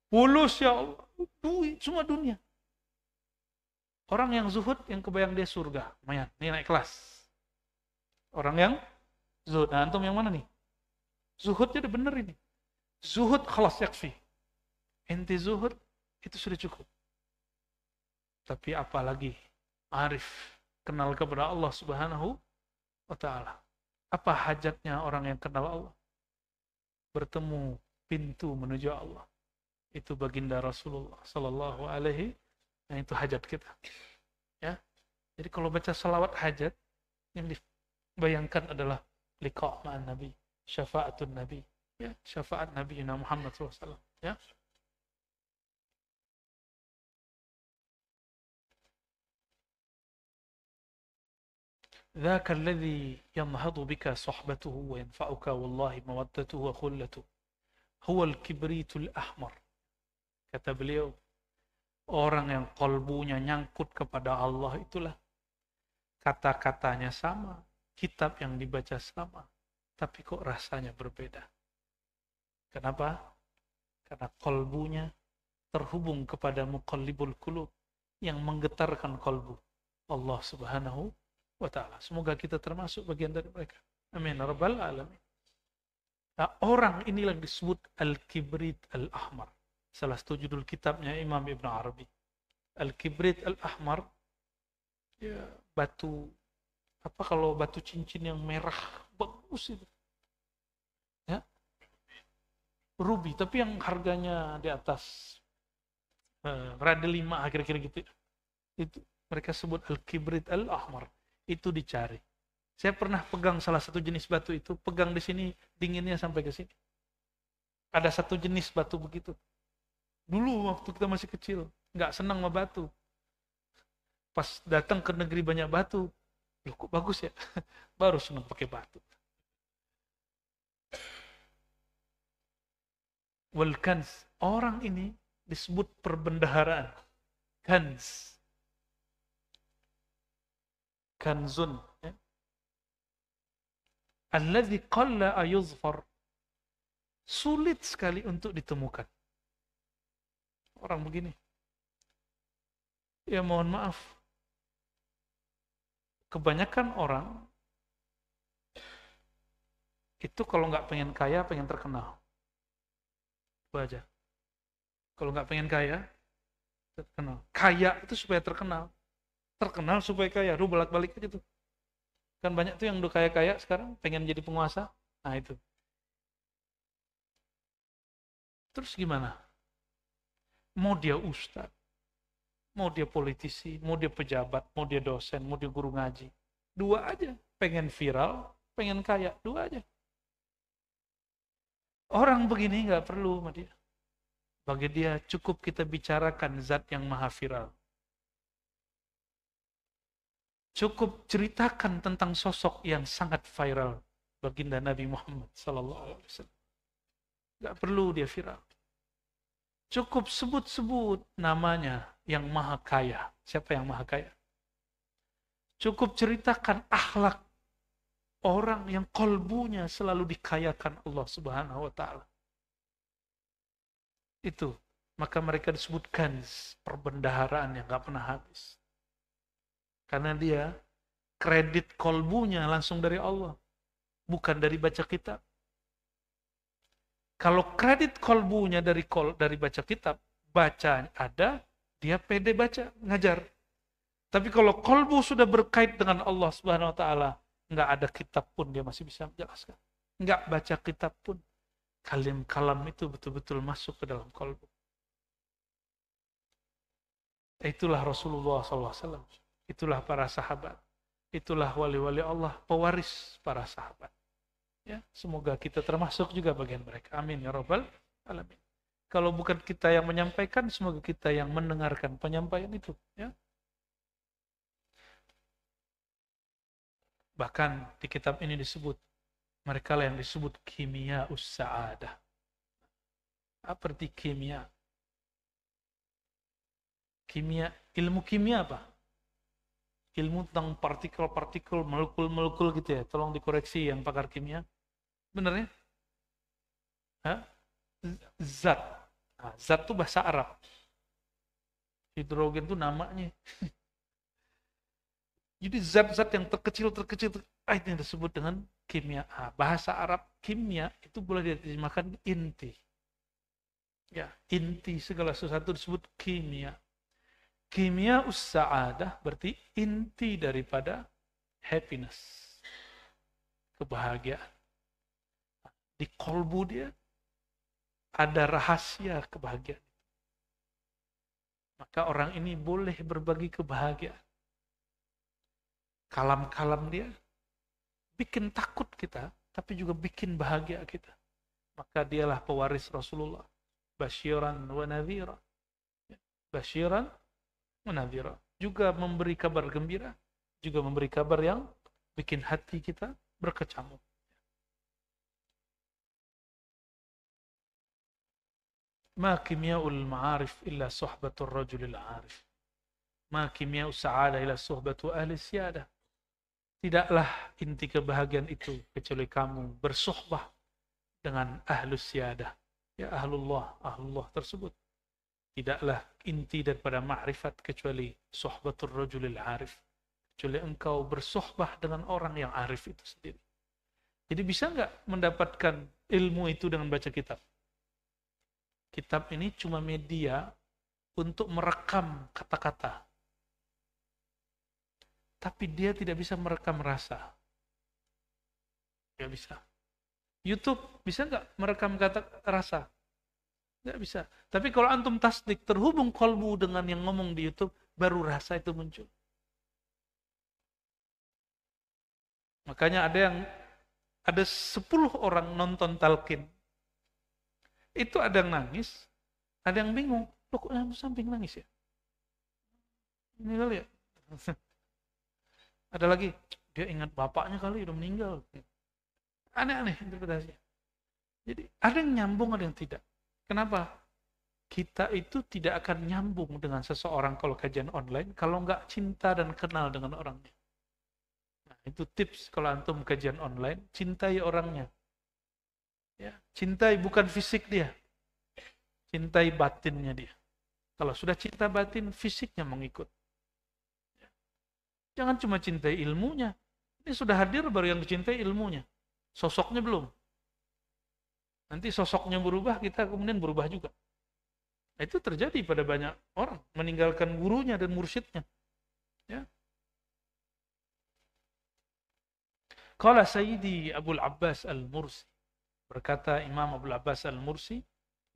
[SPEAKER 1] Pulus ya Allah. Duit, semua dunia. Orang yang zuhud, yang kebayang dia surga. Lumayan, ini naik kelas. Orang yang zuhud. Nah, antum yang mana nih? Zuhudnya udah bener ini. Zuhud khalas yakfi. Enti zuhud, itu sudah cukup. Tapi apalagi arif, kenal kepada Allah Subhanahu wa ta'ala. Apa hajatnya orang yang kenal Allah? Bertemu pintu menuju Allah. Itu baginda Rasulullah sallallahu alaihi, nah itu hajat kita. Ya. Jadi kalau baca salawat hajat, yang dibayangkan adalah liqa' ma'an Nabi, syafaatun Nabi, ya, syafaat Nabi Muhammad SAW. Ya. ذاك الذي ينهض بك صحبته وينفعك والله مودته وخلته هو الكبريت الأحمر. Kata beliau, orang yang kalbunya nyangkut kepada Allah itulah kata-katanya sama, kitab yang dibaca sama, tapi kok rasanya berbeda. Kenapa? Karena kalbunya terhubung kepada muqallibul qulub, yang menggetarkan kalbu, Allah Subhanahu wa ta'ala. Semoga kita termasuk bagian dari mereka. Amin rabbal alamin. Nah, orang inilah disebut al-kibrit al-ahmar. Salah satu judul kitabnya Imam Ibn Arabi. Al-kibrit al-ahmar, ya, batu, apa kalau batu cincin yang merah bagus itu, ya, ruby, tapi yang harganya di atas rada 5 kira-kira gitu. Itu mereka sebut al-kibrit al-ahmar. Itu dicari. Saya pernah pegang salah satu jenis batu itu, pegang di sini dinginnya sampai ke sini. Ada satu jenis batu begitu. Dulu waktu kita masih kecil, nggak senang sama batu. Pas datang ke negeri banyak batu, loh kok bagus ya? Baru senang pakai batu. Wal kanz, orang ini disebut perbendaharaan. Kanz. Kanzun. Ya. Alladzi qalla ayuzfar. Sulit sekali untuk ditemukan. Orang begini. Ya mohon maaf. Kebanyakan orang itu kalau nggak pengen kaya, pengen terkenal. Itu aja. Kalau nggak pengen kaya, terkenal. Kaya itu supaya terkenal. Terkenal supaya kaya. Lu bolak-balik aja tuh. Kan banyak tuh yang udah kaya-kaya sekarang pengen jadi penguasa. Nah itu. Terus gimana? Mau dia ustadz, mau dia politisi, mau dia pejabat, mau dia dosen, mau dia guru ngaji. Dua aja. Pengen viral, pengen kaya. Dua aja. Orang begini nggak perlu sama dia. Bagi dia cukup kita bicarakan zat yang maha viral. Cukup ceritakan tentang sosok yang sangat viral. baginda Nabi Muhammad sallallahu alaihi wasallam. Enggak perlu dia viral. Cukup sebut-sebut namanya yang maha kaya. Siapa yang maha kaya? Cukup ceritakan akhlak orang yang kolbunya selalu dikayakan Allah Subhanahu wa taala. Itu, maka mereka disebutkan perbendaharaan yang gak pernah habis. Karena dia kredit kolbunya langsung dari Allah, bukan dari baca kitab. Kalau kredit kolbunya dari baca kitab, baca ada, dia pede baca, ngajar. Tapi kalau kolbu sudah berkait dengan Allah Subhanahu wa taala, nggak ada kitab pun dia masih bisa menjelaskan. Nggak baca kitab pun, kalam itu betul-betul masuk ke dalam kolbu. Itulah Rasulullah SAW. Itulah para sahabat. Itulah wali-wali Allah, pewaris para sahabat. Ya, semoga kita termasuk juga bagian mereka. Amin ya rabbal alamin. Kalau bukan kita yang menyampaikan, semoga kita yang mendengarkan penyampaian itu. Ya. Bahkan di kitab ini disebut, mereka lah yang disebut kimia us-sa'adah. Apa arti kimia? Kimia, ilmu kimia apa? Ilmu tentang partikel-partikel, molekul-molekul gitu ya. Tolong dikoreksi yang pakar kimia. Bener ya? Hah? Zat. Nah, zat itu bahasa Arab. Hidrogen itu namanya. Jadi zat-zat yang terkecil, itu yang disebut dengan kimia. Bahasa Arab kimia itu boleh diterjemahkan inti. Ya, inti segala sesuatu disebut kimia. Kimia us-sa'adah berarti inti daripada happiness. Kebahagiaan. Di kolbu dia ada rahasia kebahagiaan. Maka orang ini boleh berbagi kebahagiaan. Kalam-kalam dia bikin takut kita, tapi juga bikin bahagia kita. Maka dialah pewaris Rasulullah. Basyiran wa nadhira. Basyiran wa nadhira. Juga memberi kabar gembira, juga memberi kabar yang bikin hati kita berkecamuk. Ma kimya'ul ma'arif illa suhbatur rajulil 'arif. Ma kimya'us sa'adah illa suhbatu ahli siyadah. Tidaklah inti kebahagiaan itu kecuali kamu bersuhbah dengan ahlus siyadah. Ya ahlullah tersebut. Tidaklah inti daripada ma'rifat kecuali suhbatur rajulil 'arif. Kecuali engkau bersuhbah dengan orang yang arif itu sendiri. Jadi bisa nggak mendapatkan ilmu itu dengan baca kitab? Kitab ini cuma media untuk merekam kata-kata. Tapi dia tidak bisa merekam rasa. Nggak bisa. YouTube bisa nggak merekam kata rasa? Nggak bisa. Tapi kalau antum tasdik, terhubung kolbu dengan yang ngomong di YouTube, baru rasa itu muncul. Makanya ada 10 orang nonton talqin. Itu ada yang nangis, ada yang bingung. Loh kok yang samping nangis ya? Ini kali ya? Ada lagi, dia ingat bapaknya kali udah meninggal. Aneh-aneh interpretasinya. Jadi ada yang nyambung, ada yang tidak. Kenapa? Kita itu tidak akan nyambung dengan seseorang kalau kajian online kalau nggak cinta dan kenal dengan orangnya. Nah, itu tips kalau antum kajian online, cintai orangnya. Ya, cintai bukan fisik dia. Cintai batinnya dia. Kalau sudah cinta batin, fisiknya mengikut. Jangan cuma cintai ilmunya. Ini sudah hadir baru yang dicintai ilmunya. Sosoknya belum. Nanti sosoknya berubah, kita kemudian berubah juga. Nah, itu terjadi pada banyak orang. Meninggalkan gurunya dan mursyidnya. Ya. Qala Sayyidi Abul Abbas Al-Mursi. Berkata Imam Abul Abbas Al-Mursi,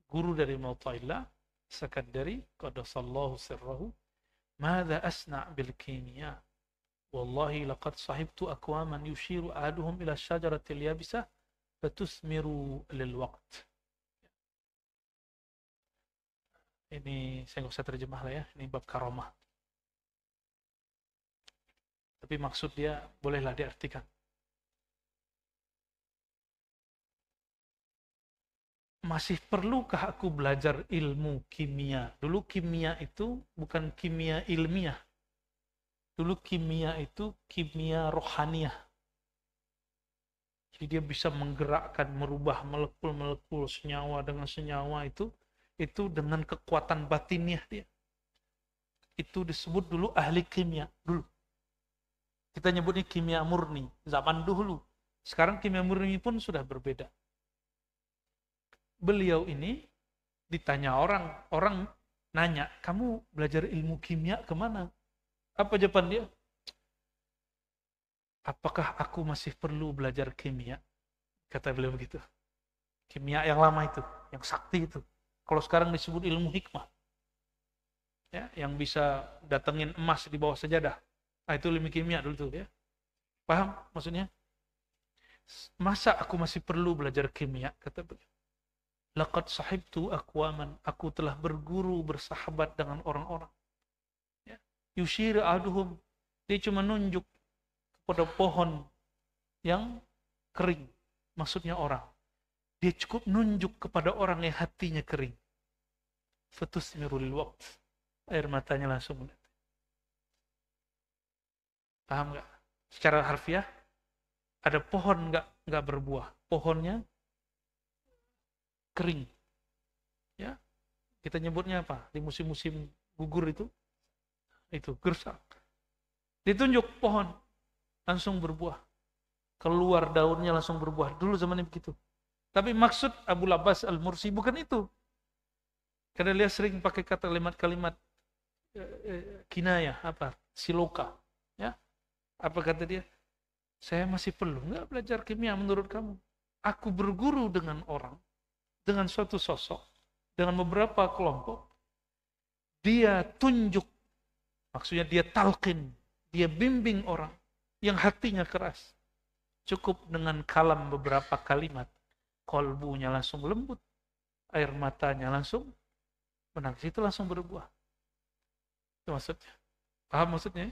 [SPEAKER 1] guru dari Mu'ta'ilah, Sakandari, Qadasallahu sirrahu, Mada asna' bil kimia? Wallahi laqad sahibtu aqwaman yushiru ahaduhum ila syajaratil yabisah fatusmiru lil waqt. Ini saya nggak usah terjemah lah ya, ini bab karomah. Tapi maksud dia bolehlah diartikan. masih perlukah aku belajar ilmu kimia? Dulu kimia itu bukan kimia ilmiah. Dulu kimia itu kimia rohaniah. Jadi dia bisa menggerakkan, merubah molekul-molekul senyawa dengan senyawa itu dengan kekuatan batiniah dia. Itu disebut dulu ahli kimia dulu. Kita nyebutnya kimia murni zaman dulu. Sekarang kimia murni pun sudah berbeda. Beliau ini ditanya orang nanya, kamu belajar ilmu kimia kemana? Apa jawaban dia? Apakah aku masih perlu belajar kimia? Kata beliau begitu. Kimia yang lama itu, yang sakti itu. Kalau sekarang disebut ilmu hikmah. Ya, yang bisa datengin emas di bawah sajadah. Nah, itu ilmu kimia dulu tuh ya. Paham maksudnya? Masa aku masih perlu belajar kimia? Kata beliau. Laqad sahibtu aqwaman. Aku telah berguru, bersahabat dengan orang-orang. Ya. Yushir aduhum. Dia cuma nunjuk kepada pohon yang kering. Maksudnya orang. Dia cukup nunjuk kepada orang yang hatinya kering. Fatusmiru lil waqt. Air matanya langsung menetes. Paham nggak? Secara harfiah, ada pohon nggak berbuah. Pohonnya kering. Ya, kita nyebutnya apa? Di musim-musim gugur itu gersak. Ditunjuk pohon, langsung berbuah. Keluar daunnya langsung berbuah. Dulu zamannya begitu. Tapi maksud Abu Abbas Al-Mursi bukan itu. Karena dia sering pakai kalimat-kalimat kinayah, siloka. Ya, apa kata dia? Saya masih perlu nggak belajar kimia menurut kamu? Aku berguru dengan orang, dengan suatu sosok, dengan beberapa kelompok. Dia tunjuk, maksudnya dia talqin, dia bimbing orang yang hatinya keras. Cukup dengan kalam beberapa kalimat, kolbunya langsung lembut, air matanya langsung menangis, itu langsung berbuah. Itu maksudnya. Paham maksudnya?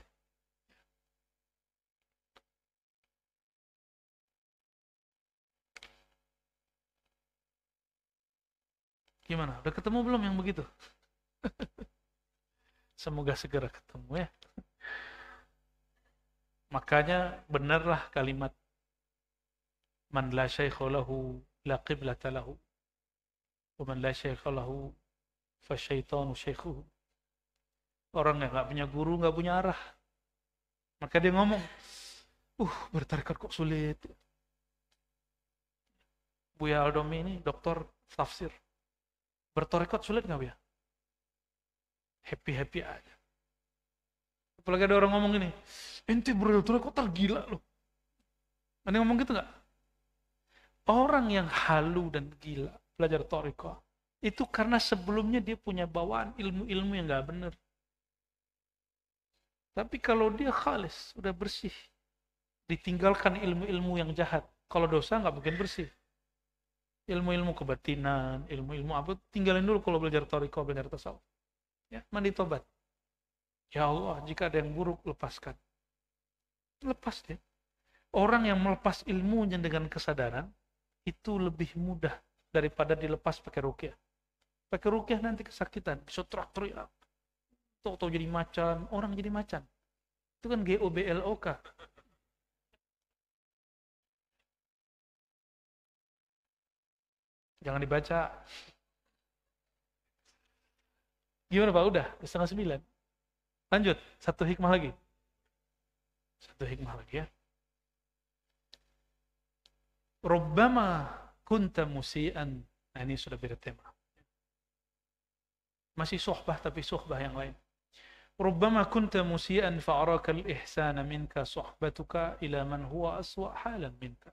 [SPEAKER 1] Gimana? Udah ketemu belum yang begitu? Semoga segera ketemu ya. Makanya benarlah kalimat man la syaikha lahu la qiblata lahu wa man la syaikha lahu fa syaitanu syaikhuhu. Orang yang nggak punya guru nggak punya arah. Maka dia ngomong, bertarekat kok sulit. Buya Aldomi ini doktor tafsir. Bertarekat sulit nggak Buya? Happy-happy aja. Apalagi ada orang ngomong gini, ente bertarekat tergila loh. Ada yang ngomong gitu nggak? Orang yang halu dan gila belajar tarekat itu karena sebelumnya dia punya bawaan ilmu-ilmu yang nggak benar. Tapi kalau dia khalis, udah bersih, ditinggalkan ilmu-ilmu yang jahat. Kalau dosa nggak mungkin bersih. Ilmu-ilmu kebatinan, ilmu-ilmu apa, tinggalin dulu kalau belajar tarekat, belajar tasawuf. Ya, mandi tobat. Ya Allah, jika ada yang buruk, lepaskan. Lepas deh. Orang yang melepas ilmunya dengan kesadaran, itu lebih mudah daripada dilepas pakai ruqyah. Pakai ruqyah nanti kesakitan, bisa teriak-teriak. Atau jadi macan, orang jadi macan. Itu kan GOBLOK. Jangan dibaca. Gimana Pak? Udah 8:30. Lanjut, satu hikmah lagi. Satu hikmah lagi ya. Rubbama kunta musian. Nah ini sudah beda tema. Masih suhbah tapi suhbah yang lain. ربما كنت مسيئا فأراك الإحسان منك صحبتك إلى من هو أسوأ حالا منك.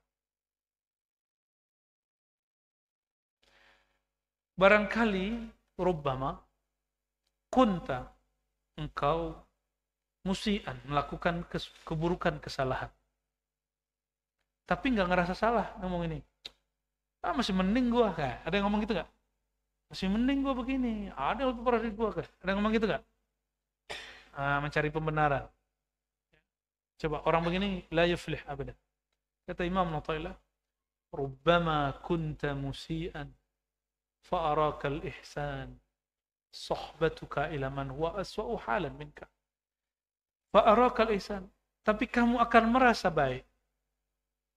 [SPEAKER 1] Barangkali rubbama kunta engkau musian melakukan keburukan, kesalahan. Tapi nggak ngerasa salah ngomong ini. Masih mending gua kan? Ada yang ngomong gitu nggak? Masih mending gua begini. Ada yang lebih parah dari gua kan? Ada yang ngomong gitu nggak? Mencari pembenaran. Coba orang begini la yuflih abadan. Kata Imam Nawawi, rubbama kunta musian fa'arakal ihsan sohbatuka ila man huwa aswa'u halan minka. Fa'arakal ihsan. Tapi kamu akan merasa baik.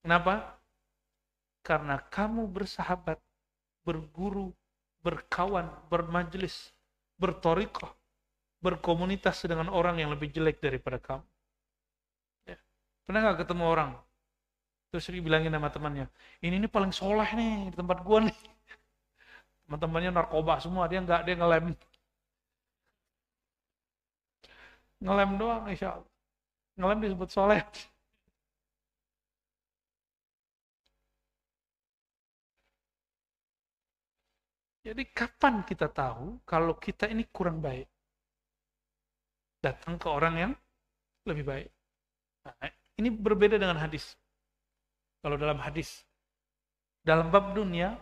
[SPEAKER 1] Kenapa? Karena kamu bersahabat, berguru, berkawan, bermajlis, berthariqah, berkomunitas dengan orang yang lebih jelek daripada kamu. Ya. Pernah nggak ketemu orang? Terus dibilangin sama temannya, ini paling soleh nih di tempat gua nih. Teman-temannya narkoba semua, dia nggak, dia ngelem. Ngelem doang, insya Allah. Ngelem disebut soleh. Jadi kapan kita tahu kalau kita ini kurang baik? Datang ke orang yang lebih baik. Nah, ini berbeda dengan hadis. Kalau dalam hadis, dalam bab dunia,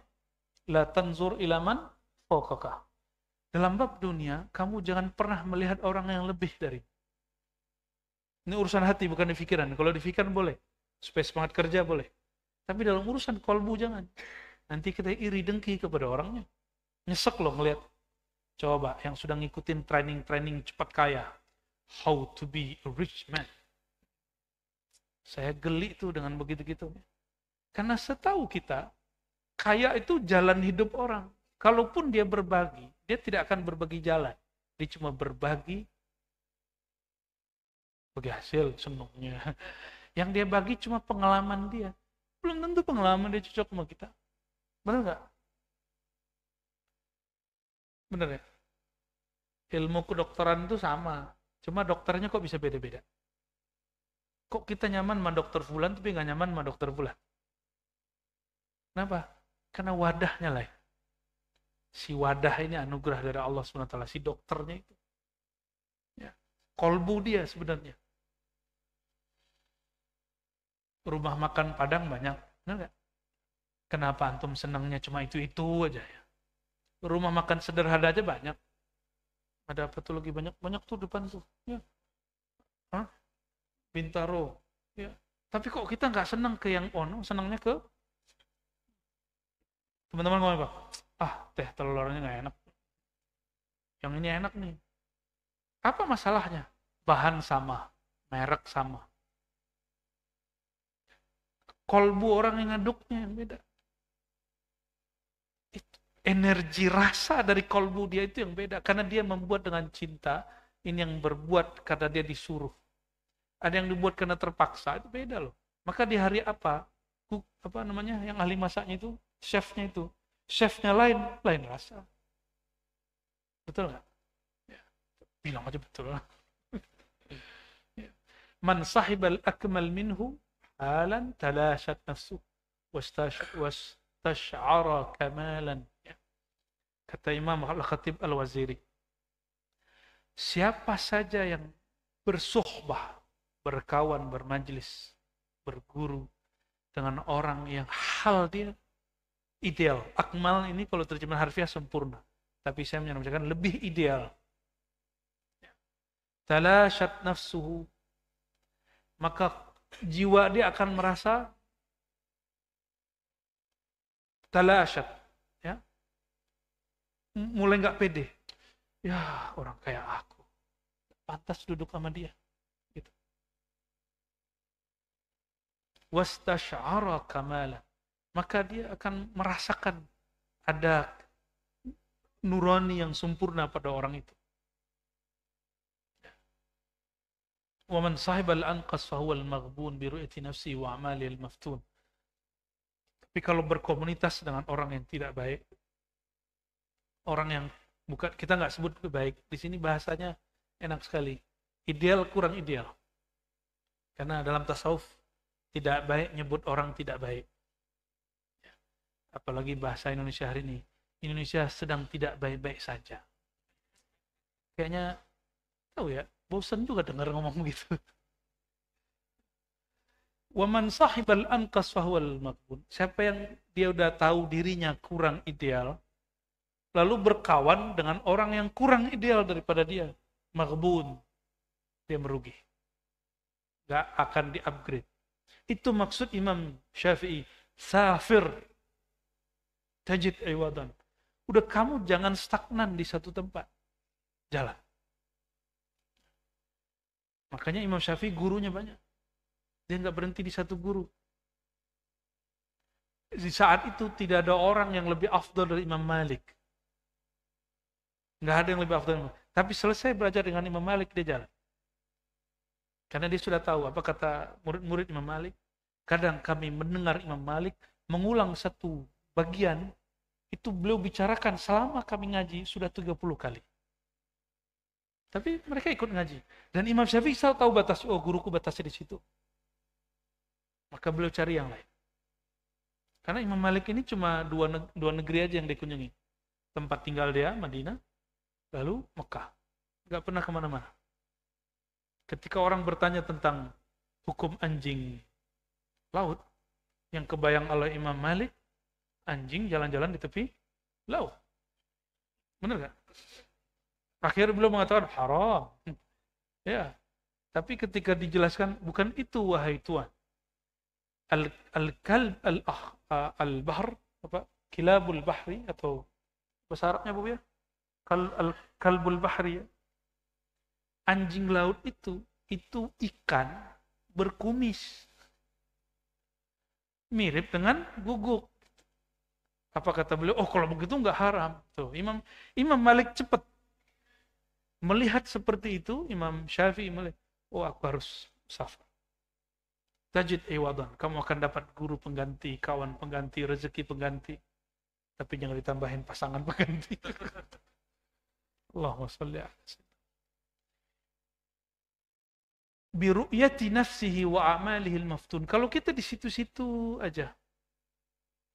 [SPEAKER 1] la tanzur ilaman fawqaka. Dalam bab dunia, kamu jangan pernah melihat orang yang lebih dari. Ini urusan hati, bukan di pikiran. Kalau di pikiran boleh. Supaya semangat kerja boleh. Tapi dalam urusan kolbu jangan. Nanti kita iri dengki kepada orangnya. Nyesek loh ngeliat. Coba yang sudah ngikutin training-training cepat kaya. How to be a rich man. Saya geli tuh dengan begitu-gitu. Karena setahu kita, kaya itu jalan hidup orang. Kalaupun dia berbagi, dia tidak akan berbagi jalan. Dia cuma berbagi bagi hasil senangnya. Yang dia bagi cuma pengalaman dia. Belum tentu pengalaman dia cocok sama kita. Benar nggak? Benar ya? Ilmu kedokteran itu sama. Cuma dokternya kok bisa beda-beda. Kok kita nyaman sama dokter fulan tapi nggak nyaman sama dokter fulan? Kenapa? Karena wadahnya lah. Si wadah ini anugerah dari Allah SWT. Si dokternya itu. Ya. Kolbu dia sebenarnya. Rumah makan Padang banyak. Benar nggak? Kenapa antum senangnya cuma itu-itu aja ya? Rumah makan sederhana aja banyak. Ada apa tuh lagi banyak? Banyak tuh depan tuh. Ya. Hah? Bintaro. Ya. Tapi kok kita nggak senang ke yang ono, senangnya ke teman-teman ngomong apa? Ah, teh telurnya nggak enak. Yang ini enak nih. Apa masalahnya? Bahan sama, merek sama. Kolbu orang yang ngaduknya yang beda. Energi rasa dari kolbu dia itu yang beda. Karena dia membuat dengan cinta. Ini yang berbuat karena dia disuruh. Ada yang dibuat karena terpaksa. Itu beda loh. Maka di hari apa? Apa namanya? Yang ahli masaknya itu. Chefnya itu. Chefnya lain rasa. Betul nggak? Ya. Bilang aja betul. Ya. Man sahibal akmal minhu halan talashat nafsu. Wastash'ara kamalan. Kata Imam Al-Khatib Al-Waziri, siapa saja yang bersuhbah, berkawan, bermajlis, berguru dengan orang yang hal dia ideal. Akmal ini kalau terjemahan harfiah sempurna. Tapi saya menjelaskan lebih ideal. Talashat nafsuhu. Maka jiwa dia akan merasa talashat. Ya. Mulai nggak pede. Ya, orang kayak aku. Pantas duduk sama dia. Gitu. Wastash'ara kamala. Maka dia akan merasakan ada nurani yang sempurna pada orang itu. Wa man sahibal anqas fahuwal maghbun bi ru'yati nafsi wa amali al-maftun. Tapi kalau berkomunitas dengan orang yang tidak baik, orang yang bukan, kita nggak sebut baik. Di sini bahasanya enak sekali. Ideal kurang ideal. Karena dalam tasawuf tidak baik nyebut orang tidak baik. Apalagi bahasa Indonesia hari ini. Indonesia sedang tidak baik-baik saja. Kayaknya tahu ya, bosan juga dengar ngomong gitu. Wa man sahibal anqas fahuwal maghbun. Siapa yang dia udah tahu dirinya kurang ideal, lalu berkawan dengan orang yang kurang ideal daripada dia, maghbun, dia merugi. Gak akan di-upgrade. Itu maksud Imam Syafi'i. Safir tajid iwadan. Udah kamu jangan stagnan di satu tempat. Jalan. Makanya Imam Syafi'i gurunya banyak. Dia nggak berhenti di satu guru. Di saat itu tidak ada orang yang lebih afdal dari Imam Malik. Nggak ada yang lebih afdal. Tapi selesai belajar dengan Imam Malik, dia jalan. Karena dia sudah tahu apa kata murid-murid Imam Malik. Kadang kami mendengar Imam Malik mengulang satu bagian, itu beliau bicarakan selama kami ngaji sudah 30 kali. Tapi mereka ikut ngaji. Dan Imam Syafi'i selalu tahu batas, oh guruku batasnya di situ. Maka beliau cari yang lain. Karena Imam Malik ini cuma dua negeri aja yang dikunjungi. Tempat tinggal dia, Madinah, lalu Mekah. Gak pernah kemana-mana. Ketika orang bertanya tentang hukum anjing laut, yang kebayang oleh Imam Malik, anjing jalan-jalan di tepi laut. Benar gak? Akhirnya beliau mengatakan haram. Ya. Tapi ketika dijelaskan, bukan itu wahai Tuhan. Al-kalb al-bahr, apa? Kilabul bahri, atau bahasa Arabnya apa ya? Kalbul bahri. Anjing laut itu ikan berkumis. Mirip dengan guguk. Apa kata beliau? Oh, kalau begitu nggak haram. Tuh, Imam Malik cepat melihat seperti itu. Imam Syafi'i melihat, oh aku harus safar. Tajid iwadan, kamu akan dapat guru pengganti, kawan pengganti, rezeki pengganti. Tapi jangan ditambahin pasangan pengganti. Allahumma sholli ala sayyidina. Biru'yati nafsihi wa a'malihi al-maftun. Kalau kita di situ-situ aja,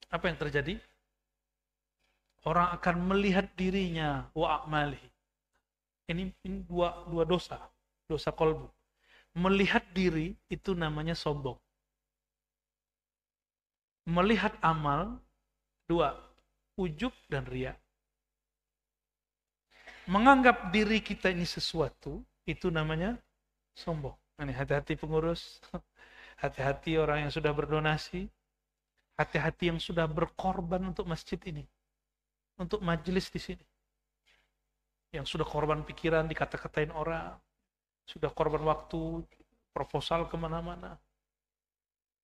[SPEAKER 1] apa yang terjadi? Orang akan melihat dirinya wa a'malihi. Ini dua dosa kolbu. Melihat diri itu namanya sombong. Melihat amal, dua, ujub dan riya. Menganggap diri kita ini sesuatu, itu namanya sombong. Ini hati-hati pengurus, hati-hati orang yang sudah berdonasi, hati-hati yang sudah berkorban untuk masjid ini, untuk majelis di sini. Yang sudah korban pikiran, dikata-katain orang, sudah korban waktu, proposal kemana-mana.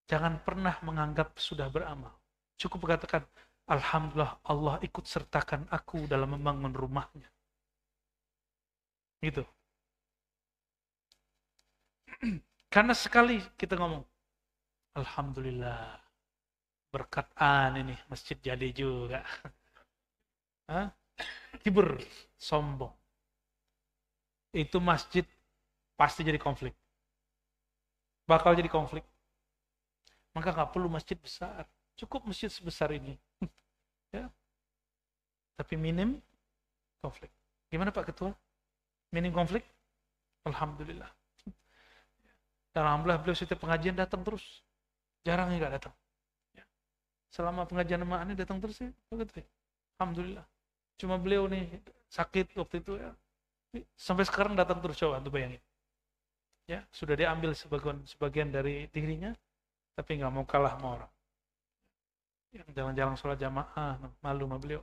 [SPEAKER 1] Jangan pernah menganggap sudah beramal. Cukup mengatakan, alhamdulillah Allah ikut sertakan aku dalam membangun rumahnya. Gitu. Karena sekali kita ngomong, alhamdulillah, berkatan ini masjid jadi juga. Kibur, sombong. Itu masjid pasti jadi konflik. Bakal jadi konflik. Maka nggak perlu masjid besar. Cukup masjid sebesar ini. Ya. Tapi minim konflik. Gimana Pak Ketua? Minim konflik? Alhamdulillah. Dan alhamdulillah beliau setiap pengajian datang terus. Jarang nggak datang. Ya. Selama pengajian jemaah ini datang terus ya. Alhamdulillah. Cuma beliau nih sakit waktu itu ya. Sampai sekarang datang terus, coba tuh bayangin. Ya, sudah diambil sebagian dari dirinya, tapi nggak mau kalah sama orang. Yang jalan-jalan sholat jamaah, malu sama beliau.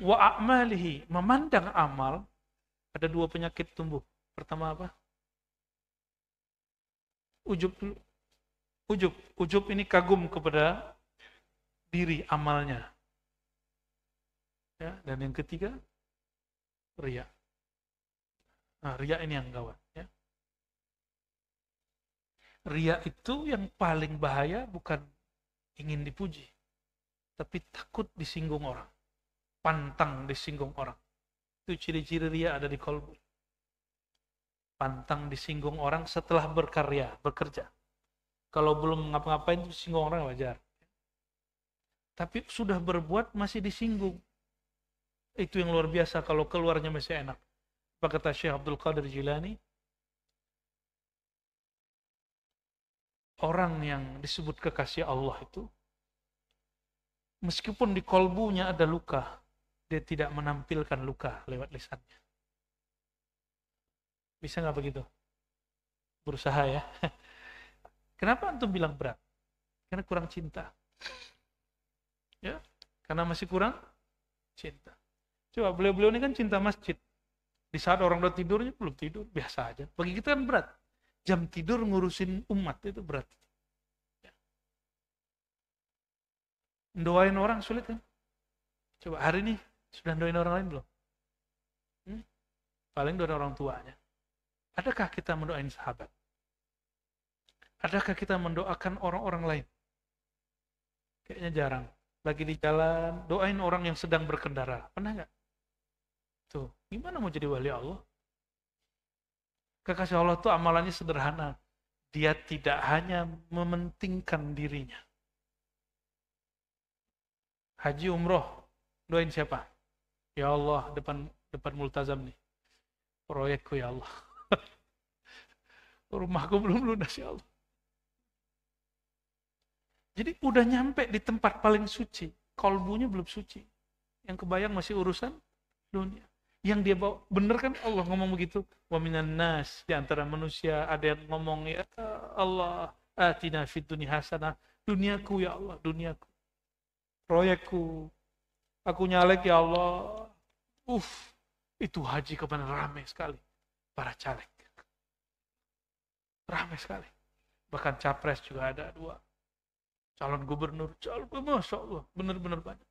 [SPEAKER 1] Wa a'malihi, memandang amal, ada dua penyakit tumbuh. Pertama apa? Ujub dulu. Ujub ini kagum kepada diri amalnya. Ya, dan yang ketiga, riya. Nah, riya ini yang gawat. Ya. Riya itu yang paling bahaya bukan ingin dipuji, tapi takut disinggung orang. Pantang disinggung orang. Itu ciri-ciri riya ada di kolbu. Pantang disinggung orang setelah bekerja. Kalau belum ngapa-ngapain disinggung orang wajar. Tapi sudah berbuat masih disinggung. Itu yang luar biasa kalau keluarnya masih enak. Apa kata Syekh Abdul Qadir Jilani? Orang yang disebut kekasih Allah itu, meskipun di kolbunya ada luka, dia tidak menampilkan luka lewat lisannya. Bisa nggak begitu? Berusaha ya. Kenapa antum bilang berat? Karena kurang cinta. Ya, karena masih kurang cinta. Coba beliau-beliau ini kan cinta masjid. Di saat orang udah tidurnya belum tidur, biasa aja. Bagi kita kan berat. Jam tidur ngurusin umat itu berat. Ya. Doain orang sulit kan? Coba hari ini sudah doain orang lain belum? Paling doain orang tuanya. Adakah kita mendoain sahabat? Adakah kita mendoakan orang-orang lain? Kayaknya jarang. Lagi di jalan, doain orang yang sedang berkendara. Pernah nggak? Tuh, gimana mau jadi wali Allah? Kekasih Allah tuh amalannya sederhana. Dia tidak hanya mementingkan dirinya. Haji umroh, doain siapa? Ya Allah, depan multazam nih. Proyekku ya Allah. Rumahku belum lunas ya Allah. Jadi udah nyampe di tempat paling suci, kolbunya belum suci. Yang kebayang masih urusan dunia. Yang dia bawa, bener kan Allah ngomong begitu? Wa minan nas, di antara manusia ada yang ngomong, ya Allah, atina fid dunya hasanah. Duniaku ya Allah, duniaku. Proyekku. Aku nyalek ya Allah. Itu haji kemana ramai sekali. Para caleg. Ramai sekali. Bahkan capres juga ada 2. Calon gubernur, Masya Allah, benar-benar banyak.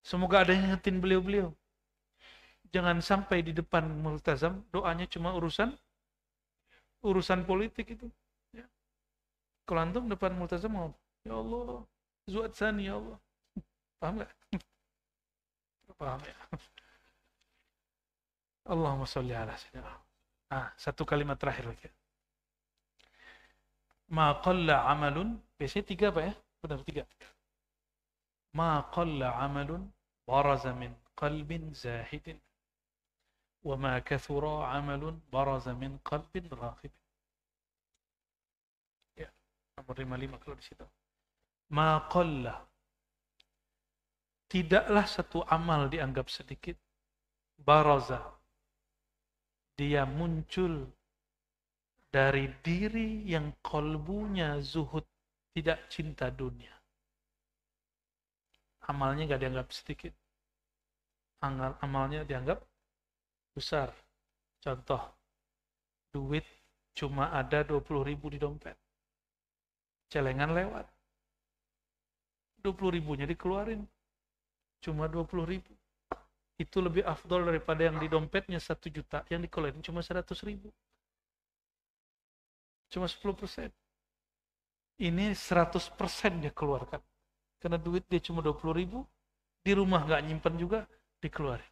[SPEAKER 1] Semoga ada yang ingetin beliau-beliau. Jangan sampai di depan multazam, doanya cuma urusan politik itu. Ya. Kalau antum depan multazam mau, ya Allah, zuat sani ya Allah. Paham nggak? Paham ya? Allahumma sholli ala sayyidina. Satu kalimat terakhir lagi. Ma qalla amalun, biasanya 3 apa ya? Benar 3. Ma qalla amalun baraza min qalbin zahidin wa ma kathura amalun baraza min qalbin raghibin. Ya, nomor 55 kalau di situ. Ma qalla, tidaklah satu amal dianggap sedikit, baraza, dia muncul dari diri yang kolbunya zuhud, tidak cinta dunia. Amalnya gak dianggap sedikit. Amalnya dianggap besar. Contoh, duit cuma ada 20.000 di dompet. Celengan lewat. 20.000-nya dikeluarin. Cuma 20.000. Itu lebih afdol daripada yang di dompetnya 1 juta, yang dikeluarin cuma 100.000. Cuma 10%. Ini 100% dia keluarkan. Karena duit dia cuma 20.000, di rumah nggak nyimpen juga, dikeluarin.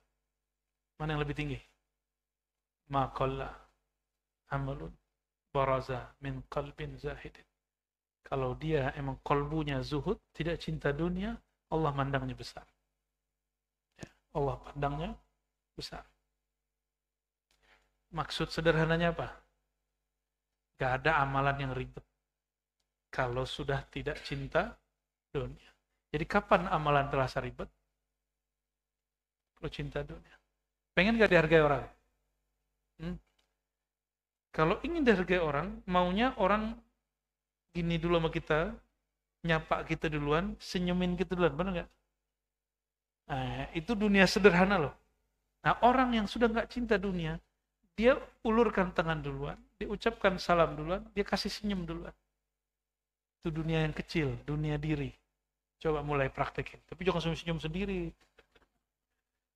[SPEAKER 1] Mana yang lebih tinggi? Ma qalla amalun baraza min qalbin zahidin. Kalau dia emang kolbunya zuhud, tidak cinta dunia, Allah mandangnya besar. Ya, Allah pandangnya besar. Maksud sederhananya apa? Gak ada amalan yang ribet kalau sudah tidak cinta dunia. Jadi kapan amalan terasa ribet? Kalau cinta dunia. Pengen gak dihargai orang? Kalau ingin dihargai orang, maunya orang gini dulu sama kita, nyapa kita duluan, senyumin kita duluan, benar gak? Nah, itu dunia sederhana loh. Nah, orang yang sudah gak cinta dunia, dia ulurkan tangan duluan, dia ucapkan salam duluan, dia kasih senyum duluan. Itu dunia yang kecil, dunia diri. Coba mulai praktekin. Tapi jangan senyum sendiri.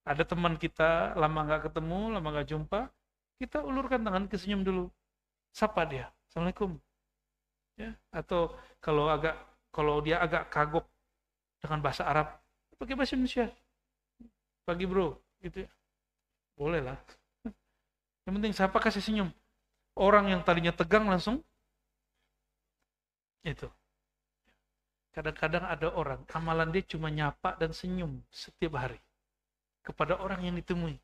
[SPEAKER 1] Ada teman kita, lama nggak ketemu, lama nggak jumpa, kita ulurkan tangan, ke senyum dulu. Sapa dia, Assalamualaikum. Ya, atau kalau dia agak kagok dengan bahasa Arab, pakai bahasa Indonesia. Pagi bro, gitu ya. Boleh lah. Yang penting siapa kasih senyum. Orang yang tadinya tegang langsung itu. Kadang-kadang ada orang, amalan dia cuma nyapa dan senyum setiap hari kepada orang yang ditemui.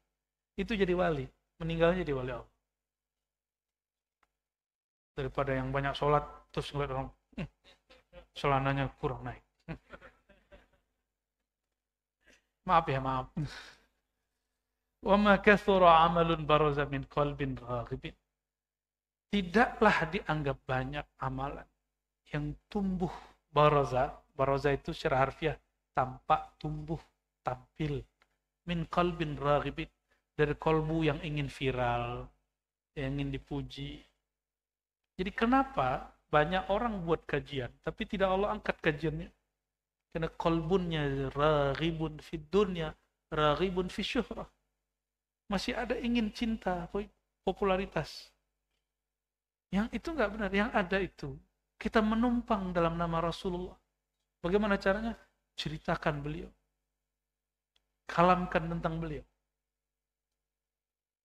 [SPEAKER 1] Itu jadi wali, meninggalnya jadi wali Allah. Daripada yang banyak sholat terus ngeliat orang, celananya kurang naik. Maaf ya, maaf. Wa ma kathura amalun baraza min qalbin raghibin. Tidaklah dianggap banyak amalan yang tumbuh baraza, Baroza itu secara harfiah tampak, tumbuh, tampil. Min qalbin raghibin, dari kolbu yang ingin viral, yang ingin dipuji. Jadi kenapa banyak orang buat kajian, tapi tidak Allah angkat kajiannya? Karena kolbunnya raghibun fid dunya, raghibun fi syuhrah. Masih ada ingin cinta, popularitas. Yang itu nggak benar. Yang ada itu kita menumpang dalam nama Rasulullah. Bagaimana caranya? Ceritakan beliau, kalamkan tentang beliau.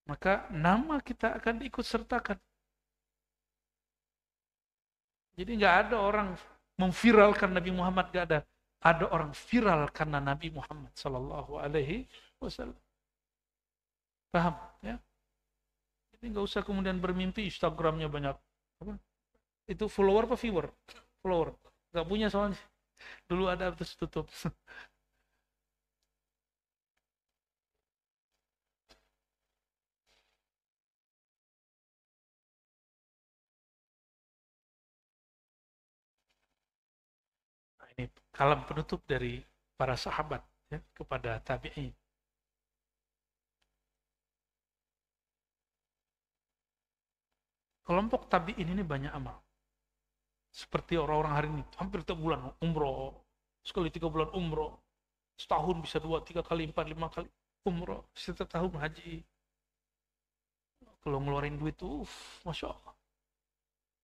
[SPEAKER 1] Maka nama kita akan diikut sertakan. Jadi nggak ada orang memviralkan Nabi Muhammad, nggak ada. Ada orang viral karena Nabi Muhammad Sallallahu Alaihi Wasallam. Paham? Ya. Jadi nggak usah kemudian bermimpi Instagramnya banyak. Apa? Itu follower apa viewer? Follower. Nggak punya soalnya. Dulu ada terus tutup. Nah, ini kalam penutup dari para sahabat ya, kepada tabi'in. Kelompok tabi'in ini banyak amal. Seperti orang-orang hari ini, hampir tiap bulan umroh, sekali 3 bulan umroh, setahun bisa 2, 3 kali, 4, 5 kali umroh, setiap tahun haji. Kalau ngeluarin duit tuh, Masya Allah.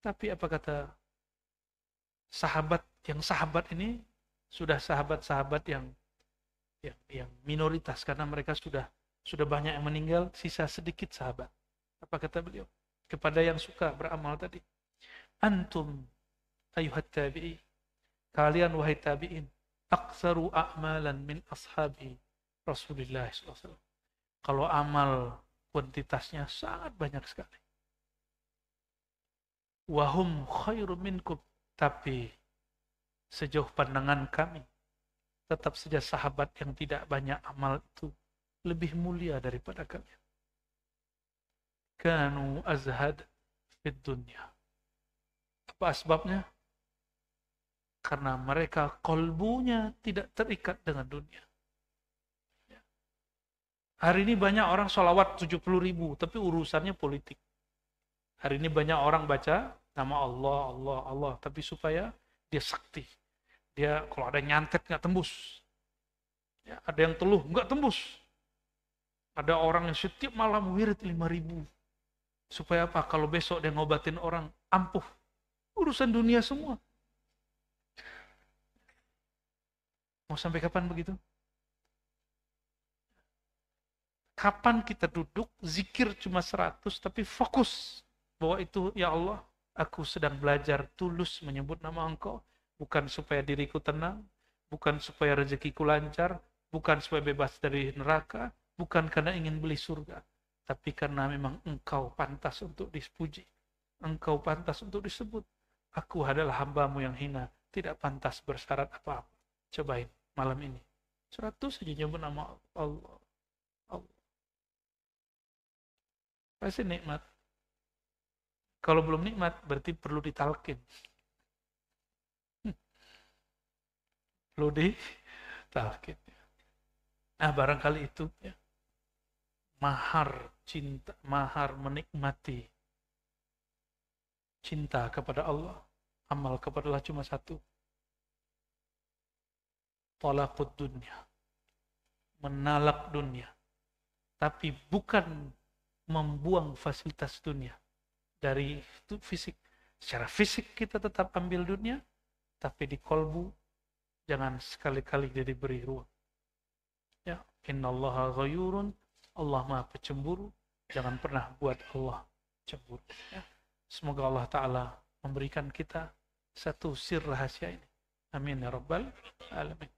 [SPEAKER 1] Tapi apa kata sahabat, yang sahabat ini sudah sahabat-sahabat yang minoritas, karena mereka sudah banyak yang meninggal, sisa sedikit sahabat. Apa kata beliau? Kepada yang suka beramal tadi. Antum ayuhat tabi'i, kalian wahai tabi'in, aktsaru a'malan min ashabi Rasulullah SAW. Kalau amal kuantitasnya sangat banyak sekali. Wahum khairu minkum, tapi sejauh pandangan kami, tetap saja sahabat yang tidak banyak amal itu lebih mulia daripada kalian. Kanu azhad fid dunya. Apa sebabnya? Karena mereka kolbunya tidak terikat dengan dunia. Hari ini banyak orang sholawat 70.000, tapi urusannya politik. Hari ini banyak orang baca nama Allah, Allah, Allah, tapi supaya dia sakti. Dia kalau ada nyantet nggak tembus. Ya, ada yang teluh nggak tembus. Ada orang yang setiap malam wirid 5.000. Supaya apa? Kalau besok dia ngobatin orang, ampuh. Urusan dunia semua. Mau sampai kapan begitu? Kapan kita duduk, zikir cuma 100, tapi fokus. Bahwa itu, ya Allah, aku sedang belajar tulus menyebut nama Engkau. Bukan supaya diriku tenang, bukan supaya rezekiku lancar, bukan supaya bebas dari neraka, bukan karena ingin beli surga. Tapi karena memang Engkau pantas untuk dipuji. Engkau pantas untuk disebut. Aku adalah hambamu yang hina, tidak pantas bersyarat apa-apa. Cobain malam ini. 100 saja nyebut nama Allah. Allah. Pasti nikmat. Kalau belum nikmat, berarti perlu ditalkin. Perlu ditalkin. Nah, barangkali itu ya. Mahar cinta, mahar menikmati cinta kepada Allah. Amal kepada Allah cuma satu. Talaqud dunia. Menalak dunia. Tapi bukan membuang fasilitas dunia dari itu fisik. Secara fisik kita tetap ambil dunia, tapi di kolbu jangan sekali-kali dia diberi ruang. Ya, innallaha ghayurun, Allah Maha Pecemburu, jangan pernah buat Allah cemburu. Ya. Semoga Allah Ta'ala memberikan kita satu sir rahasia ini. Amin ya rabbal alamin.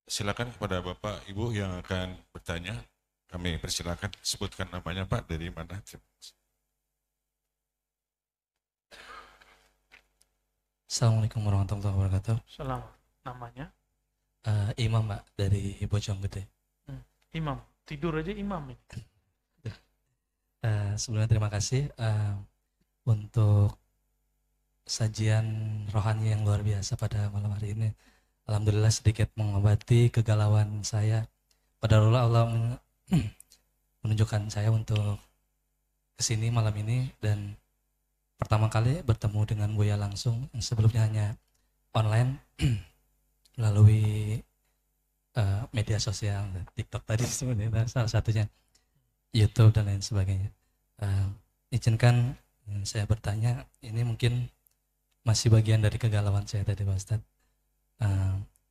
[SPEAKER 2] Silakan kepada Bapak Ibu yang akan bertanya. Kami persilakan, sebutkan namanya Pak, dari mana.
[SPEAKER 3] Assalamualaikum warahmatullahi wabarakatuh.
[SPEAKER 1] Salam. Namanya?
[SPEAKER 3] Imam Pak, dari Bojonggede.
[SPEAKER 1] Imam, tidur aja imam ini.
[SPEAKER 3] Sebelumnya terima kasih untuk sajian rohani yang luar biasa pada malam hari ini. Alhamdulillah sedikit mengobati kegalauan saya. Padahal Allah menunjukkan saya untuk kesini malam ini, dan pertama kali bertemu dengan Buya langsung, yang sebelumnya hanya online melalui media sosial, TikTok tadi sebenarnya salah satunya, YouTube dan lain sebagainya. Izinkan saya bertanya, ini mungkin masih bagian dari kegalauan saya tadi Pak Ustadz.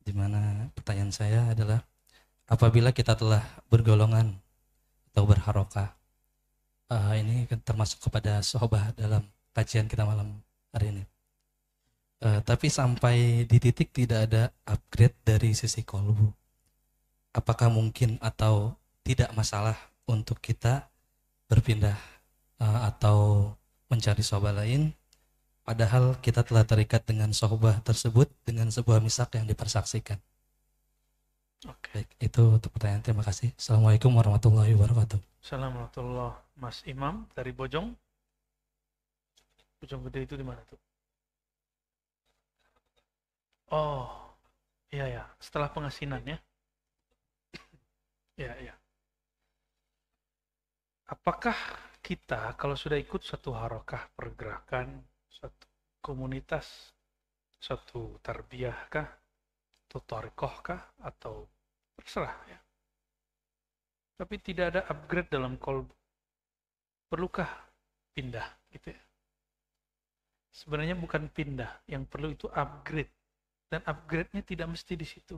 [SPEAKER 3] Dimana pertanyaan saya adalah, apabila kita telah bergolongan atau berharokah, ini termasuk kepada sohbah dalam kajian kita malam hari ini. Tapi sampai di titik tidak ada upgrade dari sisi kolbu. Apakah mungkin atau tidak masalah untuk kita berpindah atau mencari sohbah lain, padahal kita telah terikat dengan sohbah tersebut dengan sebuah misak yang dipersaksikan? Oke. Baik, itu untuk pertanyaan. Terima kasih. Assalamualaikum warahmatullahi wabarakatuh.
[SPEAKER 1] Assalamualaikum warahmatullahi wabarakatuh. Mas Imam dari Bojong. Bojong Gede itu di mana tuh? Oh, iya ya. Setelah pengasinan ya. Iya, iya. Apakah kita kalau sudah ikut suatu harokah pergerakan, suatu komunitas, suatu tarbiyah kah, atau thariqah kah, atau terserah ya. Tapi tidak ada upgrade dalam kolbu. Perlukah pindah gitu ya? Sebenarnya bukan pindah, yang perlu itu upgrade. Dan upgrade-nya tidak mesti di situ.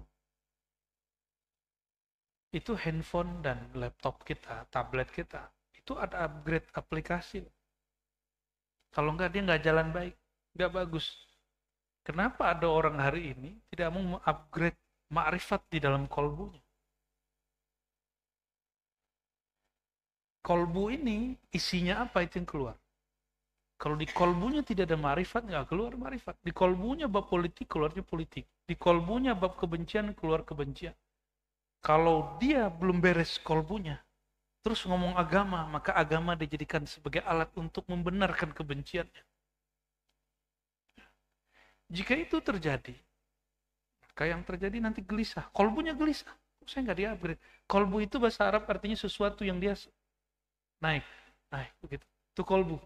[SPEAKER 1] Itu handphone dan laptop kita, tablet kita, itu ada upgrade aplikasi. Kalau enggak, dia enggak jalan baik, enggak bagus. Kenapa ada orang hari ini tidak mau upgrade ma'rifat di dalam kolbunya? Kolbu ini isinya apa itu yang keluar. Kalau di kolbunya tidak ada ma'rifat, nggak keluar ma'rifat. Di kolbunya bab politik, keluarnya politik. Di kolbunya bab kebencian, keluar kebencian. Kalau dia belum beres kolbunya, terus ngomong agama, maka agama dijadikan sebagai alat untuk membenarkan kebenciannya. Jika itu terjadi, maka yang terjadi nanti gelisah. Kolbunya gelisah. Saya nggak di-upgrade. Kolbu itu bahasa Arab artinya sesuatu yang dia naik begitu. Itu kolbu.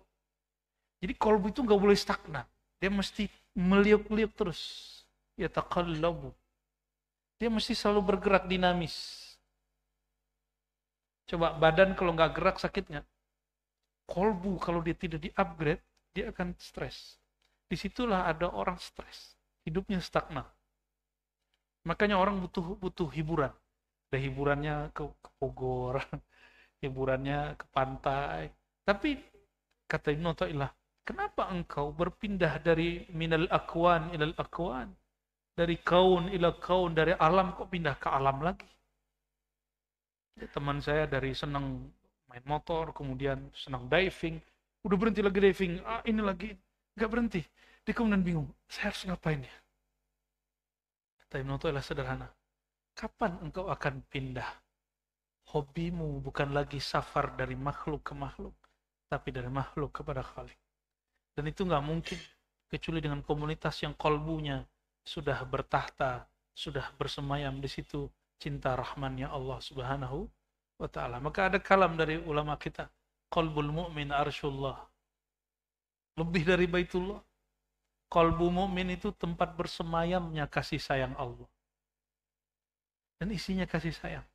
[SPEAKER 1] Jadi kolbu itu nggak boleh stagnan. Dia mesti meliuk-liuk terus. Ya taqallabu. Dia mesti selalu bergerak dinamis. Coba badan kalau nggak gerak sakit nggak? Kolbu kalau dia tidak di-upgrade, dia akan stres. Disitulah ada orang stres. Hidupnya stagnan. Makanya orang butuh hiburan. Ada hiburannya ke Bogor, hiburannya ke pantai. Tapi kata Ibnu Athaillah, kenapa engkau berpindah dari minal akwan ilal akwan? Dari kaun ila kaun, dari alam kok pindah ke alam lagi? Ya, teman saya dari senang main motor, kemudian senang diving, udah berhenti lagi diving, ini lagi, nggak berhenti. Dia kemudian bingung, saya harus ngapain ya? Kata Ibnu Athaillah sederhana, kapan engkau akan pindah? Hobimu bukan lagi safar dari makhluk ke makhluk, tapi dari makhluk kepada Khalik. Dan itu nggak mungkin, kecuali dengan komunitas yang kolbunya sudah bertahta, sudah bersemayam di situ cinta rahmannya Allah Subhanahu wa ta'ala. Maka ada kalam dari ulama kita, qalbul mu'min arsyullah. Lebih dari Baitullah. Qalbu mu'min itu tempat bersemayamnya kasih sayang Allah. Dan isinya kasih sayang.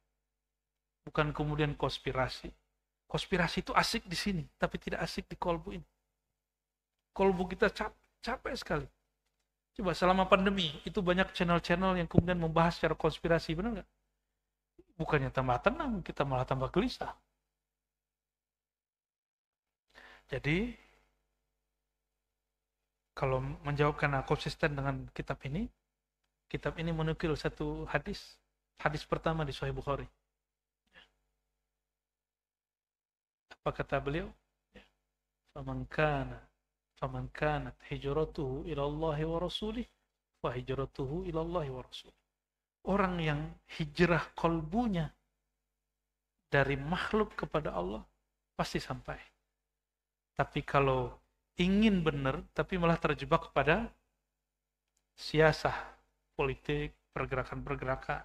[SPEAKER 1] Bukan kemudian konspirasi. Konspirasi itu asik di sini, tapi tidak asik di kolbu ini. Kolbu kita capek sekali. Coba selama pandemi, itu banyak channel-channel yang kemudian membahas secara konspirasi, benar nggak? Bukannya tambah tenang, kita malah tambah gelisah. Jadi, kalau menjawab karena konsisten dengan kitab ini menukil satu hadis. Hadis pertama di Sahih Bukhari. Apa kata beliau? Faman kanat hijratuhu ila Allah wa rasulih fa hijratuhu ila Allah wa rasulih. Orang yang hijrah kolbunya dari makhluk kepada Allah pasti sampai. Tapi kalau ingin benar tapi malah terjebak kepada siasah politik, pergerakan-pergerakan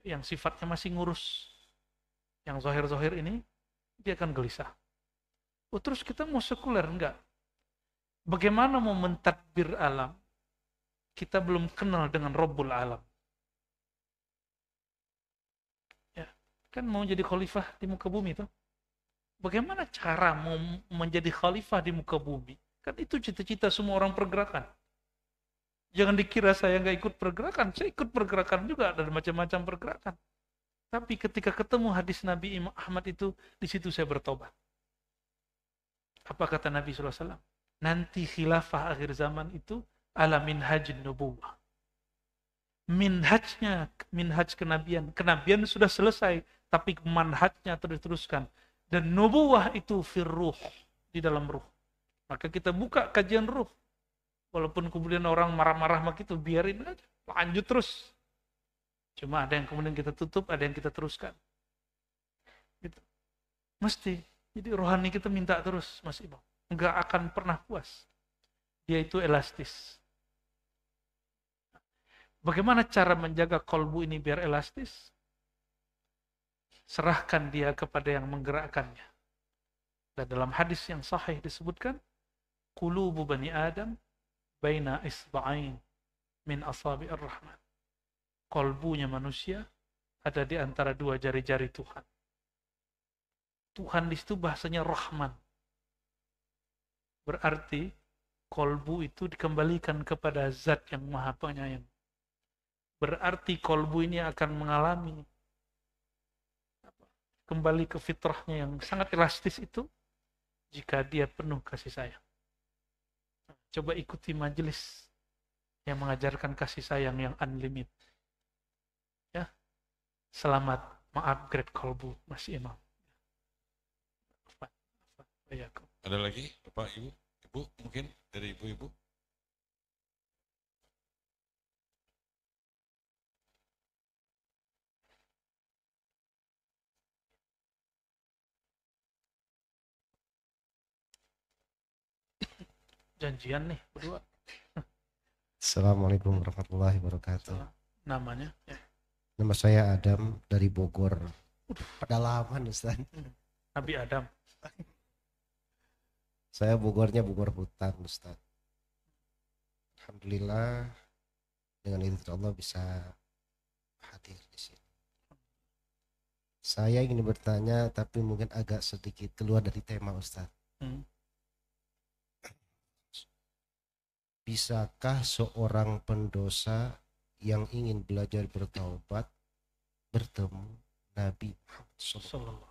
[SPEAKER 1] yang sifatnya masih ngurus yang zahir-zahir ini, dia akan gelisah. Oh, terus kita mau sekuler? Enggak. Bagaimana mau mentadbir alam? Kita belum kenal dengan Rabbul Alam. Ya, kan mau jadi khalifah di muka bumi tuh. Bagaimana cara mau menjadi khalifah di muka bumi? Kan itu cita-cita semua orang pergerakan. Jangan dikira saya nggak ikut pergerakan. Saya ikut pergerakan juga, ada macam-macam pergerakan. Tapi ketika ketemu hadis Nabi Imam Ahmad itu, di situ saya bertobat. Apa kata Nabi SAW? Nanti khilafah akhir zaman itu ala minhajin nubuwah. Minhaj kenabian. Kenabian sudah selesai, tapi manhajnya terus diteruskan. Dan nubuwah itu firruh, di dalam ruh. Maka kita buka kajian ruh. Walaupun kemudian orang marah-marah begitu, biarin aja. Lanjut terus. Cuma ada yang kemudian kita tutup, ada yang kita teruskan. Gitu. Mesti. Jadi rohani kita minta terus, Mas Imam. Enggak akan pernah puas. Dia itu elastis. Bagaimana cara menjaga kolbu ini biar elastis? Serahkan dia kepada yang menggerakkannya. Dan dalam hadis yang sahih disebutkan, qulubu bani Adam baina isba'ain min asabi'ir rahman. Kolbunya manusia ada di antara dua jari-jari Tuhan. Tuhan di situ bahasanya Rahman. Berarti kolbu itu dikembalikan kepada zat yang maha penyayang. Berarti kolbu ini akan mengalami kembali ke fitrahnya yang sangat elastis itu jika dia penuh kasih sayang. Coba ikuti majelis yang mengajarkan kasih sayang yang unlimited. Ya, selamat mengupgrade kolbu, Mas Imam.
[SPEAKER 2] Ada lagi, Bapak, Ibu? Ibu, mungkin dari ibu-ibu?
[SPEAKER 1] Janjian nih berdua.
[SPEAKER 4] Assalamualaikum warahmatullahi wabarakatuh.
[SPEAKER 1] Namanya? Ya.
[SPEAKER 4] Nama saya Adam dari Bogor. Pedalaman, Ustaz.
[SPEAKER 1] Nabi Adam.
[SPEAKER 4] Saya Bogornya Bogor hutan, Ustaz. Alhamdulillah dengan izin Allah bisa hadir di sini. Saya ingin bertanya tapi mungkin agak sedikit keluar dari tema, Ustaz. Bisakah seorang pendosa yang ingin belajar bertaubat bertemu Nabi Muhammad SAW?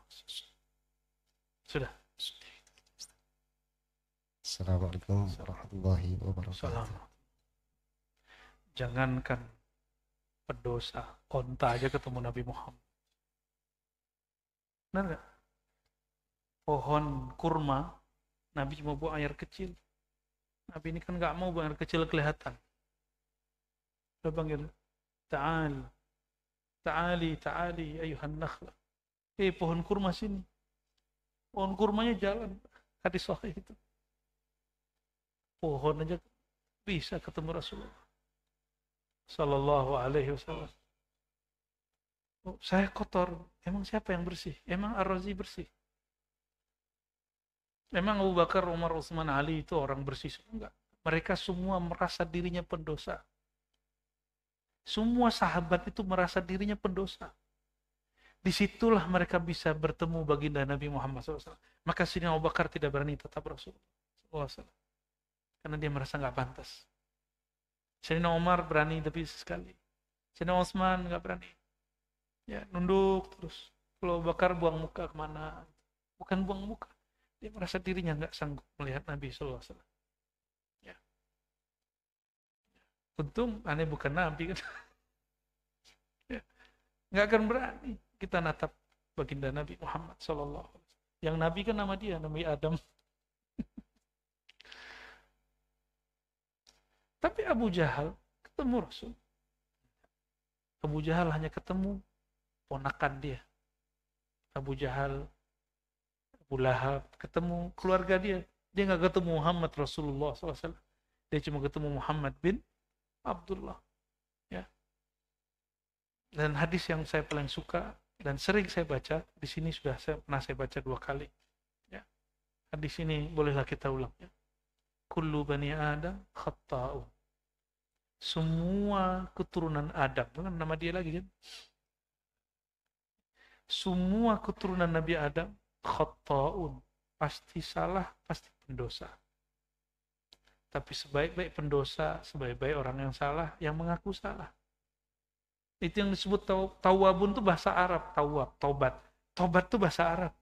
[SPEAKER 1] Sudah.
[SPEAKER 4] Assalamualaikum warahmatullahi wabarakatuh.
[SPEAKER 1] Jangankan pendosa, onta aja ketemu Nabi Muhammad. Benar nggak? Pohon kurma, Nabi cuma buang air kecil. Nabi ini kan nggak mau buang air kecil kelihatan. Dia panggil, ta'ali ayuhan nakhla. Pohon kurma sini. Pohon kurmanya jalan. Hadis sahih itu. Pohon aja bisa ketemu Rasulullah Sallallahu Alaihi Wasallam. Oh, saya kotor. Emang siapa yang bersih? Emang Ar-Razi bersih? Emang Abu Bakar, Umar, Utsman, Ali itu orang bersih? Enggak. Mereka semua merasa dirinya pendosa. Semua sahabat itu merasa dirinya pendosa. Disitulah mereka bisa bertemu baginda Nabi Muhammad SAW. Maka sini Abu Bakar tidak berani tetap Rasulullah SAW. Karena dia merasa nggak pantas. Sayyidina Umar berani tapi sekali. Sayyidina Utsman nggak berani. Ya, nunduk terus. Kalau Abu Bakar buang muka kemana? Bukan buang muka. Dia merasa dirinya nggak sanggup melihat Nabi SAW. Ya. Untung aneh bukan Nabi kan. Ya. Nggak akan berani kita natap baginda Nabi Muhammad SAW. Yang Nabi kan nama dia, Nabi Adam. Tapi Abu Jahal ketemu Rasul. Abu Jahal hanya ketemu ponakan dia. Abu Jahal, Abu Lahab, ketemu keluarga dia. Dia nggak ketemu Muhammad Rasulullah SAW. Dia cuma ketemu Muhammad bin Abdullah. Ya. Dan hadis yang saya paling suka dan sering saya baca, di sini pernah saya baca 2 kali. Ya. Hadis ini bolehlah kita ulang. Ya. Kullu bani Adam khatta'un. Semua keturunan Adam, bukan nama dia lagi kan? Semua keturunan Nabi Adam khatta'un. Pasti salah, pasti pendosa. Tapi sebaik-baik pendosa, sebaik-baik orang yang salah, yang mengaku salah. Itu yang disebut tawabun itu bahasa Arab, tawab, tobat. Tobat itu bahasa Arab.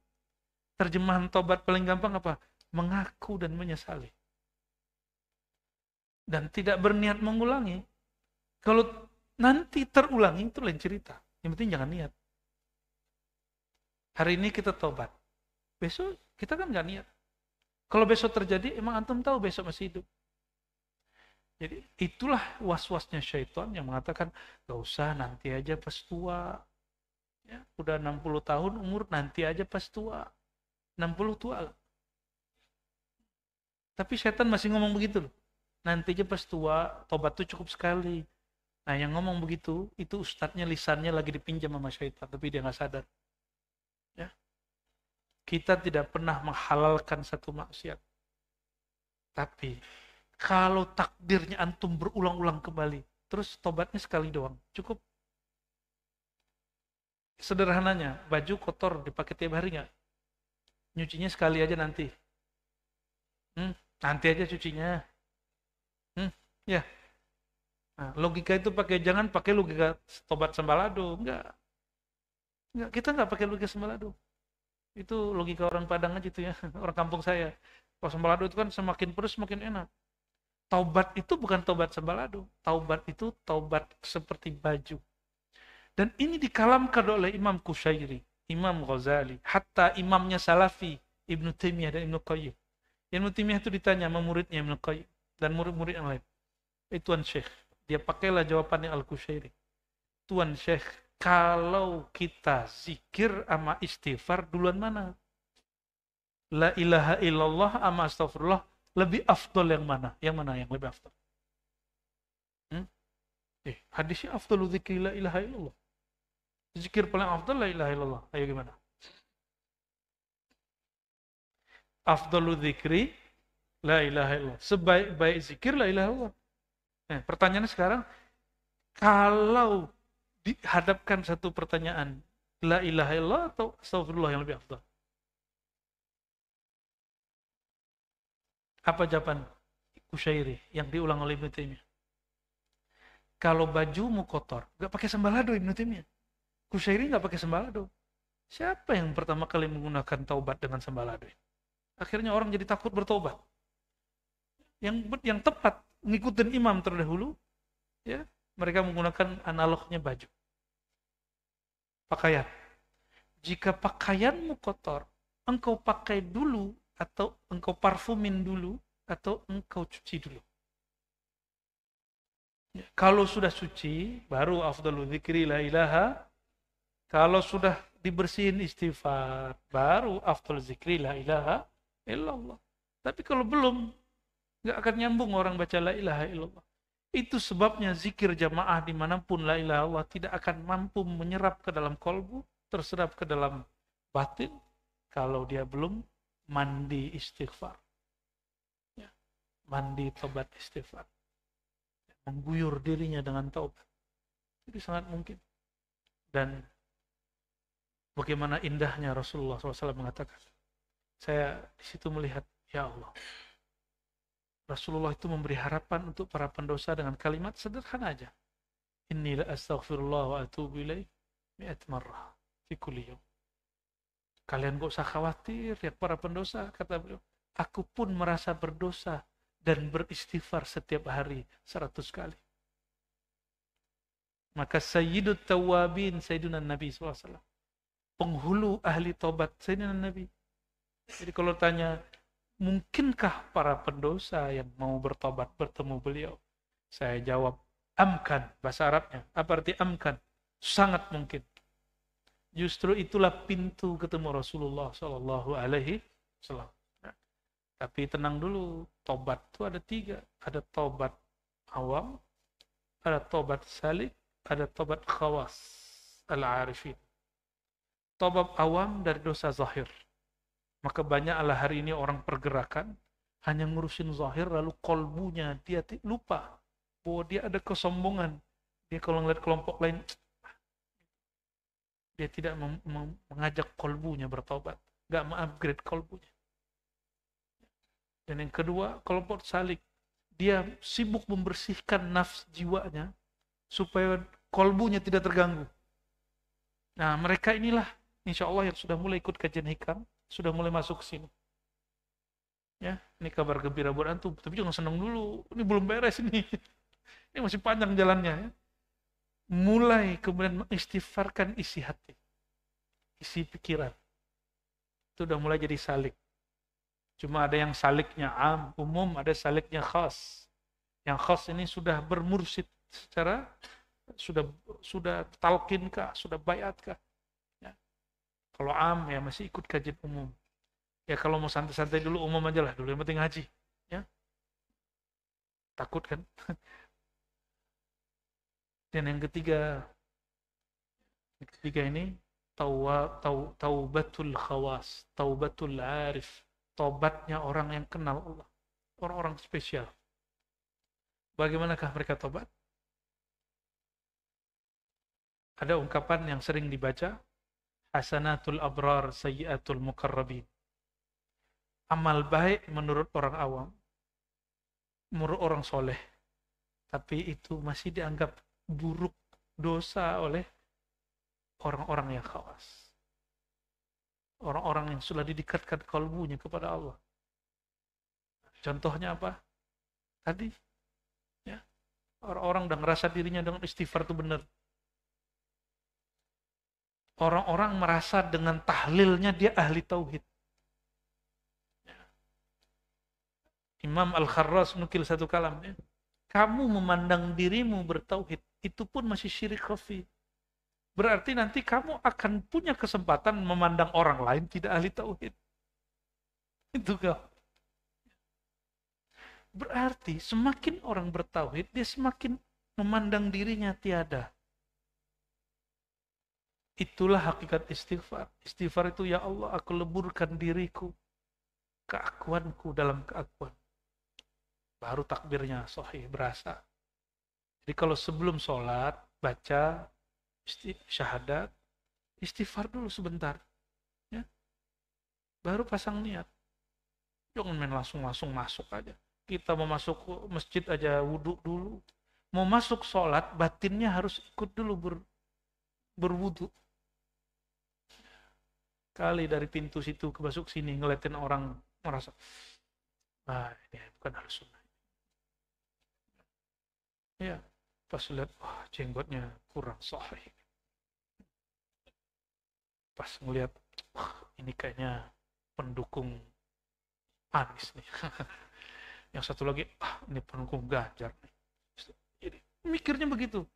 [SPEAKER 1] Terjemahan tobat paling gampang apa? Mengaku dan menyesali. Dan tidak berniat mengulangi. Kalau nanti terulangi itu lain cerita. Yang penting jangan niat. Hari ini kita tobat. Besok kita kan nggak niat. Kalau besok terjadi, emang antum tahu besok masih hidup. Jadi itulah was-wasnya syaitan yang mengatakan, gak usah nanti aja pas tua. Ya, udah 60 tahun umur, nanti aja pas tua. 60 tua. Tapi syaitan masih ngomong begitu loh. Nanti aja pas tua, tobat tuh cukup sekali. Nah yang ngomong begitu, itu ustadznya lisannya lagi dipinjam sama syaitan, tapi dia nggak sadar. Ya. Kita tidak pernah menghalalkan satu maksiat. Tapi kalau takdirnya antum berulang-ulang kembali, terus tobatnya sekali doang, cukup. Sederhananya, baju kotor dipakai tiap hari nggak? Nyucinya sekali aja nanti. Nanti aja cucinya. Ya. Nah, logika itu jangan pakai logika tobat sembalado, enggak. Kita nggak pakai logika sembalado. Itu logika orang Padang aja itu ya, orang kampung saya. Kalau sembalado itu kan semakin pedes semakin enak. Taubat itu bukan taubat sembalado. Taubat itu taubat seperti baju. Dan ini dikalamkan oleh Imam Qushairi, Imam Ghazali, hatta imamnya Salafi, Ibnu Taimiyah dan Ibnu Qayyim. Ibnu Taimiyah itu ditanya sama muridnya Ibnu Qayyim dan murid-murid yang lain. Tuan Syekh, dia pakailah jawabannya Al-Qushairi. Tuan Syekh, kalau kita zikir sama istighfar duluan mana? La ilaha illallah sama astagfirullah lebih afdol yang mana? Yang mana yang lebih afdol? Hadisnya afdalu dzikri la ilaha illallah. Zikir paling afdal la ilaha illallah. Ayo gimana? Afdalu dzikri la ilaha illallah. Sebaik-baik zikir la ilaha illallah. Pertanyaannya sekarang, kalau dihadapkan satu pertanyaan, la ilaha illallah atau astagfirullah yang lebih afdal? Apa jawaban Qushairi yang diulang oleh Ibnu Taimiyah? Kalau bajumu kotor, nggak pakai sembalado Ibnu Taimiyah. Qushairi nggak pakai sembalado. Siapa yang pertama kali menggunakan taubat dengan sembalado? Akhirnya orang jadi takut bertobat. Yang tepat ngikutin imam terdahulu, ya mereka menggunakan analognya baju, pakaian. Jika pakaianmu kotor, engkau pakai dulu atau engkau parfumin dulu atau engkau cuci dulu. Ya, kalau sudah suci, baru afdalu dzikri la ilaha. Kalau sudah dibersihin istighfar, baru afdal dzikri la ilaha illallah. Tapi kalau belum, nggak akan nyambung orang baca la ilaha illallah. Itu sebabnya zikir jamaah dimanapun la ilaha illallah tidak akan mampu menyerap ke dalam kolbu, terserap ke dalam batin, kalau dia belum mandi istighfar. Ya, mandi tobat istighfar. Mengguyur dirinya dengan taubat. Jadi sangat mungkin. Dan bagaimana indahnya Rasulullah SAW mengatakan, saya di situ melihat, ya Allah, Rasulullah itu memberi harapan untuk para pendosa dengan kalimat sederhana aja. Inni la astaghfirullah wa atubu ilaih mi'at marrah fi kulli yawm. Kalian gak usah khawatir ya para pendosa, kata beliau. Aku pun merasa berdosa dan beristighfar setiap hari 100 kali. Maka Sayyidut Tawabin, Sayyiduna Nabi SAW. Penghulu ahli taubat, Sayyiduna Nabi. Jadi kalau tanya, mungkinkah para pendosa yang mau bertobat bertemu beliau? Saya jawab, amkan, bahasa Arabnya. Apa arti amkan? Sangat mungkin. Justru itulah pintu ketemu Rasulullah SAW. Tapi tenang dulu, tobat itu ada 3. Ada tobat awam, ada tobat salik, ada tobat khawas, al-arifin. Tobat awam dari dosa zahir. Maka banyaklah hari ini orang pergerakan, hanya ngurusin zahir, lalu kolbunya dia lupa bahwa dia ada kesombongan. Dia kalau ngeliat kelompok lain, dia tidak mengajak kolbunya bertobat, nggak mengupgrade kolbunya. Dan yang kedua, kelompok salik, dia sibuk membersihkan nafs jiwanya supaya kolbunya tidak terganggu. Nah, mereka inilah insya Allah yang sudah mulai ikut kajian hikam, sudah mulai masuk ke sini. Ya, ini kabar gembira buat antum. Tapi jangan senang dulu, ini belum beres ini. Ini masih panjang jalannya. Ya. Mulai kemudian mengistighfarkan isi hati, isi pikiran. Itu udah mulai jadi salik. Cuma ada yang saliknya am, umum, ada saliknya khas. Yang khas ini sudah bermursyid secara sudah talqinkah, sudah bayatkah. Ya. Kalau am ya masih ikut kajian umum. Ya kalau mau santai-santai dulu umum aja lah, dulu yang penting ngaji. Ya. Takut kan? Dan yang ketiga ini taubatul khawas, taubatul arif, tobatnya orang yang kenal Allah, orang-orang spesial. Bagaimanakah mereka tobat? Ada ungkapan yang sering dibaca, hasanatul abrar sayyiatul muqarrabin. Amal baik menurut orang awam, menurut orang soleh, tapi itu masih dianggap buruk dosa oleh orang-orang yang khawas. Orang-orang yang sudah didekatkan kalbunya kepada Allah. Contohnya apa? Tadi, ya, orang-orang udah ngerasa dirinya dengan istighfar itu benar. Orang-orang merasa dengan tahlilnya dia ahli tauhid. Ya. Imam Al-Kharras nukil satu kalam, ya. Kamu memandang dirimu bertauhid, itu pun masih syirik khafi. Berarti nanti kamu akan punya kesempatan memandang orang lain tidak ahli tauhid. Itu kau. Berarti semakin orang bertauhid, dia semakin memandang dirinya tiada. Itulah hakikat istighfar. Istighfar itu, ya Allah, aku leburkan diriku, keakuanku dalam keakuan. Baru takbirnya sahih, berasa. Jadi kalau sebelum sholat, baca syahadat, istighfar dulu sebentar. Ya. Baru pasang niat. Jangan main langsung masuk aja. Kita mau masuk masjid aja wudhu dulu. Mau masuk sholat, batinnya harus ikut dulu berwudhu. Kali dari pintu situ ke masuk sini, ngeliatin orang merasa, ini bukan harus sunnah. Ya, pas lihat, wah jenggotnya kurang sahih. Pas ngeliat, wah ini kayaknya pendukung Anies nih. Yang satu lagi, ini pendukung Ganjar nih. Jadi mikirnya begitu.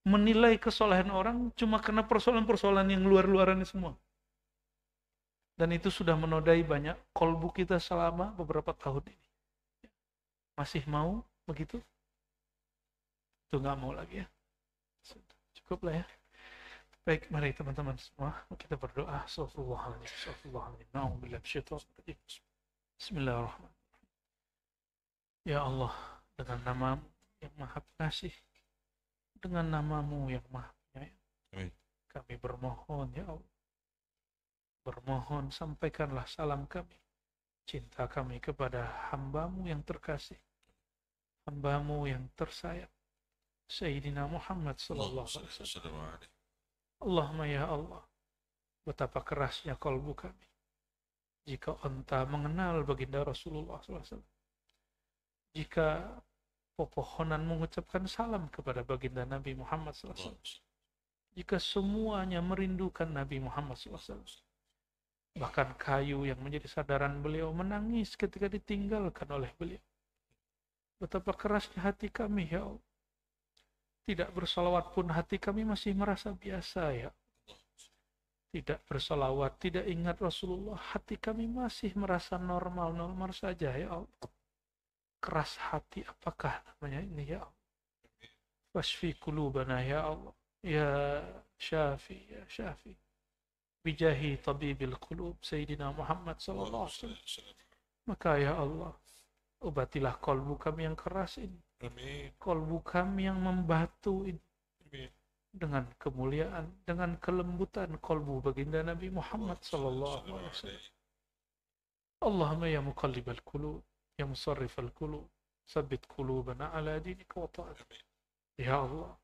[SPEAKER 1] Menilai kesolehan orang cuma karena persoalan-persoalan yang luar-luarannya semua. Dan itu sudah menodai banyak kolbu kita selama beberapa tahun ini. Masih mau begitu? Itu nggak mau lagi ya. Cukup lah ya. Baik, mari teman-teman semua kita berdoa. Astagfirullahaladzim. Bismillahirrahmanirrahim. Ya Allah, dengan nama-Mu yang Maha Pengasih, dengan nama-Mu yang Maha Penyayang, kami bermohon ya Allah. Bermohon sampaikanlah salam kami, cinta kami kepada hamba-Mu yang terkasih, hamba-Mu yang tersayang, Sayyidina Muhammad sallallahu alaihi wasallam. Allahumma ya Allah, betapa kerasnya kalbu kami jika onta mengenal baginda Rasulullah SAW. Jika pepohonan mengucapkan salam kepada baginda Nabi Muhammad SAW. Jika semuanya merindukan Nabi Muhammad SAW. Bahkan kayu yang menjadi sadaran beliau menangis ketika ditinggalkan oleh beliau. Betapa kerasnya hati kami ya Allah. Tidak bersalawat pun hati kami masih merasa biasa ya. tidak bersolawat, tidak ingat Rasulullah, hati kami masih merasa normal-normal saja ya Allah. Keras hati, apakah namanya ini ya Allah? Wasfi qulubana ya Allah. Ya Syafi, ya Syafi. Bijahi tabibil qulub Sayyidina Muhammad sallallahu alaihi wasallam. Maka ya Allah, obatilah kolbu kami yang keras ini.
[SPEAKER 2] Amin.
[SPEAKER 1] Kolbu kami yang membatu ini.
[SPEAKER 2] Amin.
[SPEAKER 1] Dengan kemuliaan, dengan kelembutan kolbu baginda Nabi Muhammad sallallahu alaihi wasallam. Allahumma ya muqallibal qulub, ya musarrifal qulub, sabbit qulubana ala dinika wa ta'atik. Ya Allah,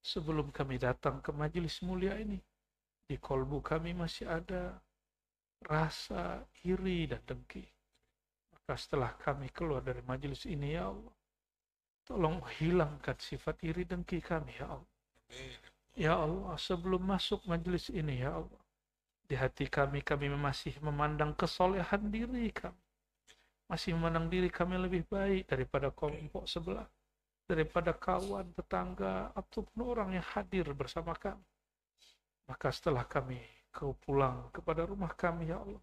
[SPEAKER 1] sebelum kami datang ke majelis mulia ini, di kolbu kami masih ada rasa iri dan dengki. Maka setelah kami keluar dari majelis ini, ya Allah, tolong hilangkan sifat iri dengki kami, ya Allah. Ya Allah, sebelum masuk majelis ini, ya Allah, di hati kami masih memandang kesolehan diri kami. Masih memandang diri kami lebih baik daripada kelompok sebelah, daripada kawan, tetangga, ataupun orang yang hadir bersama kami. Maka setelah kami pulang kepada rumah kami, ya Allah,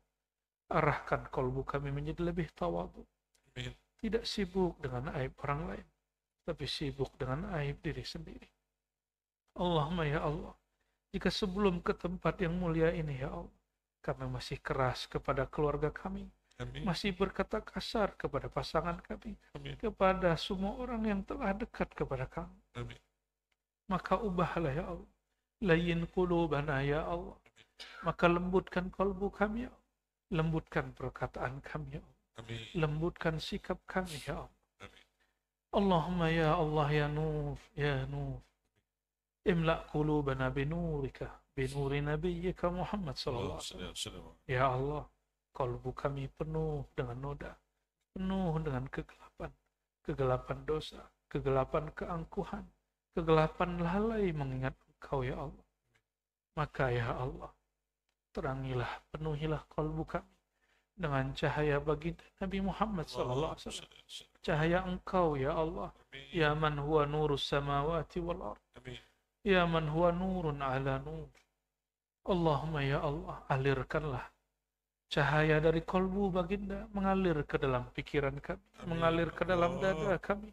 [SPEAKER 1] arahkan kolbu kami menjadi lebih tawadhu. Tidak sibuk dengan aib orang lain, tapi sibuk dengan aib diri sendiri. Allahumma ya Allah, jika sebelum ke tempat yang mulia ini, ya Allah, kami masih keras kepada keluarga kami,
[SPEAKER 2] Amin.
[SPEAKER 1] masih berkata kasar kepada pasangan kami,
[SPEAKER 2] Amin.
[SPEAKER 1] kepada semua orang yang telah dekat kepada kami,
[SPEAKER 2] Amin.
[SPEAKER 1] maka ubahlah ya Allah. Layyin qulubana ya Allah. Maka lembutkan kalbu kami ya Allah. Lembutkan perkataan kami ya Allah.
[SPEAKER 2] Amin.
[SPEAKER 1] Lembutkan sikap kami ya Allah.
[SPEAKER 2] Amin.
[SPEAKER 1] Allahumma ya Allah ya Nur, ya Nur. Imla' qulubana binurika, binuri nabiyyika Muhammad sallallahu alaihi wasallam. Ya Allah, kalbu kami penuh dengan noda, penuh dengan kegelapan, kegelapan dosa, kegelapan keangkuhan, kegelapan lalai mengingat Engkau ya Allah. Maka ya Allah, terangilah, penuhilah kalbu kami dengan cahaya baginda Nabi Muhammad sallallahu alaihi wasallam. Cahaya Engkau ya Allah, ya man huwa nurus samawati wal ard. Ya man huwa nurun ala nur. Allahumma ya Allah, alirkanlah cahaya dari kalbu baginda mengalir ke dalam pikiran kami, mengalir ke dalam dada kami,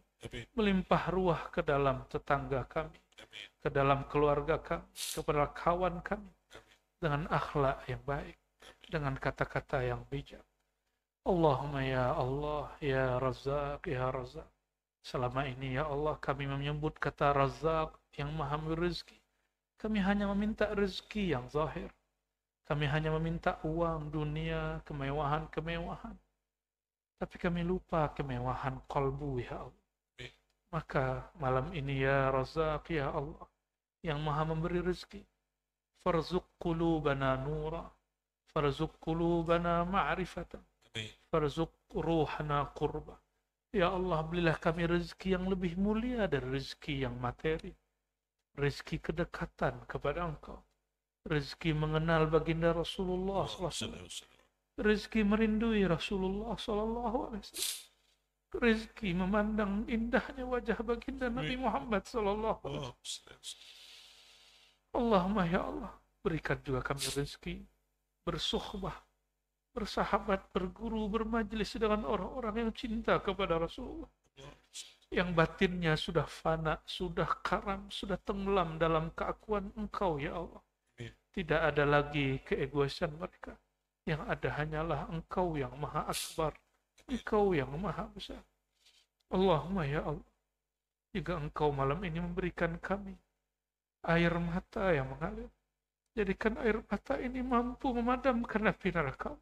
[SPEAKER 1] melimpah ruah ke dalam tetangga kami, ke dalam keluarga kami, kepada kawan kami, dengan akhlak yang baik, dengan kata-kata yang bijak. Allahumma ya Allah, ya Razzaq, ya Razzaq. Selama ini ya Allah kami menyebut kata Razzaq yang maha memberi rezeki. Kami hanya meminta rezeki yang zahir. Kami hanya meminta uang, dunia, kemewahan-kemewahan. Tapi kami lupa kemewahan kalbu ya Allah. Maka malam ini ya Razzaq ya Allah yang maha memberi rezeki. Farzuq qulubana nura. Farzuq qulubana ma'rifatan. Farzuq ruhana qurba. Ya Allah, berilah kami rezeki yang lebih mulia dari rezeki yang materi. Rezeki kedekatan kepada Engkau. Rezeki mengenal baginda Rasulullah SAW. Rezeki merindui Rasulullah SAW. Rezeki memandang indahnya wajah baginda Nabi Muhammad SAW. Allahumma ya Allah, berikan juga kami rezeki bersuhbah, bersahabat, berguru, bermajlis dengan orang-orang yang cinta kepada Rasulullah, yang batinnya sudah fana, sudah karam, sudah tenggelam dalam keakuan Engkau ya Allah. Tidak ada lagi keegoisan mereka, yang ada hanyalah Engkau yang maha akbar, Engkau yang maha besar. Allahumma ya Allah, jika Engkau malam ini memberikan kami air mata yang mengalir, jadikan air mata ini mampu memadamkan api neraka,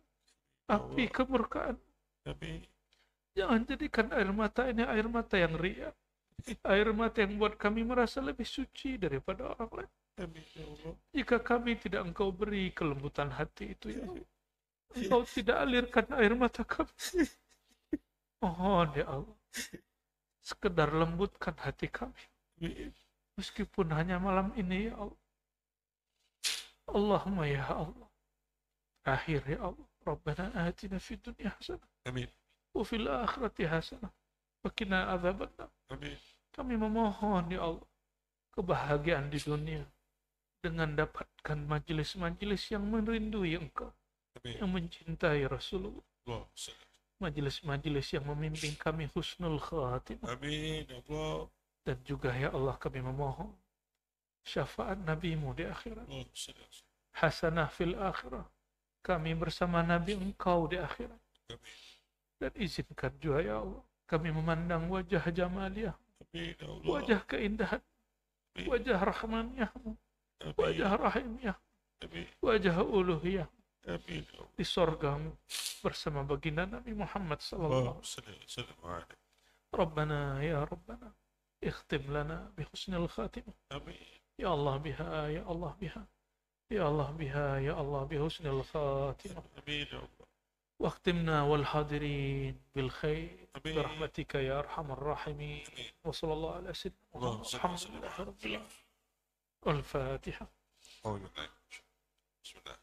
[SPEAKER 1] api kemurkaan. Jangan jadikan air mata ini air mata yang riya, air mata yang buat kami merasa lebih suci daripada orang lain. Jika kami tidak Engkau beri kelembutan hati itu ya Allah, Engkau tidak alirkan air mata kami. Mohon ya Allah, sekedar lembutkan hati kami, meskipun hanya malam ini ya Allah. Allahumma ya Allah, akhir ya Allah, Rabbana atina fid dunya hasanah, wa fil akhirati hasanah, wa qina adzabannar. Kami memohon ya Allah kebahagiaan di dunia dengan dapatkan majelis-majelis yang merindui Engkau,
[SPEAKER 2] Amin.
[SPEAKER 1] yang mencintai Rasulullah,
[SPEAKER 2] Allah salli.
[SPEAKER 1] majelis-majelis yang memimpin kami husnul khatimah.
[SPEAKER 2] Amin. Allah.
[SPEAKER 1] Dan juga ya Allah kami memohon syafaat Nabi-Mu di akhirat,
[SPEAKER 2] Allah salli.
[SPEAKER 1] hasanah fil akhirah, kami bersama Nabi Engkau di akhirat.
[SPEAKER 2] Amin.
[SPEAKER 1] Dan izinkan juga ya Allah kami memandang wajah jamaliah,
[SPEAKER 2] Amin. Allah.
[SPEAKER 1] wajah keindahan,
[SPEAKER 2] Amin.
[SPEAKER 1] wajah rahmaniyah-Mu,
[SPEAKER 2] Amin.
[SPEAKER 1] wajah rahimiyah,
[SPEAKER 2] Amin.
[SPEAKER 1] wajah uluhiyah
[SPEAKER 2] Amin.
[SPEAKER 1] di sorgamu bersama baginda Nabi Muhammad sallallahu
[SPEAKER 2] Allah salli. Sallam alaihi.
[SPEAKER 1] Rabbana ya Rabbana ikhtim lana bihusnil khatimah.
[SPEAKER 2] Amin.
[SPEAKER 1] Ya Allah biha, ya Allah biha, ya Allah biha, ya Allah bihusnil khatimah.
[SPEAKER 2] Amin. Allah.
[SPEAKER 1] واختمنا والحاضرين بالخير
[SPEAKER 2] آمين.
[SPEAKER 1] برحمتك يا أرحم الراحمين. وصلى الله على سيدنا
[SPEAKER 2] اللهم
[SPEAKER 1] محمد
[SPEAKER 2] صل
[SPEAKER 1] الحمد
[SPEAKER 2] وسلم
[SPEAKER 1] لله رب
[SPEAKER 2] على
[SPEAKER 1] العالمين. الفاتحة.
[SPEAKER 2] أعوذ بالله. بسم الله.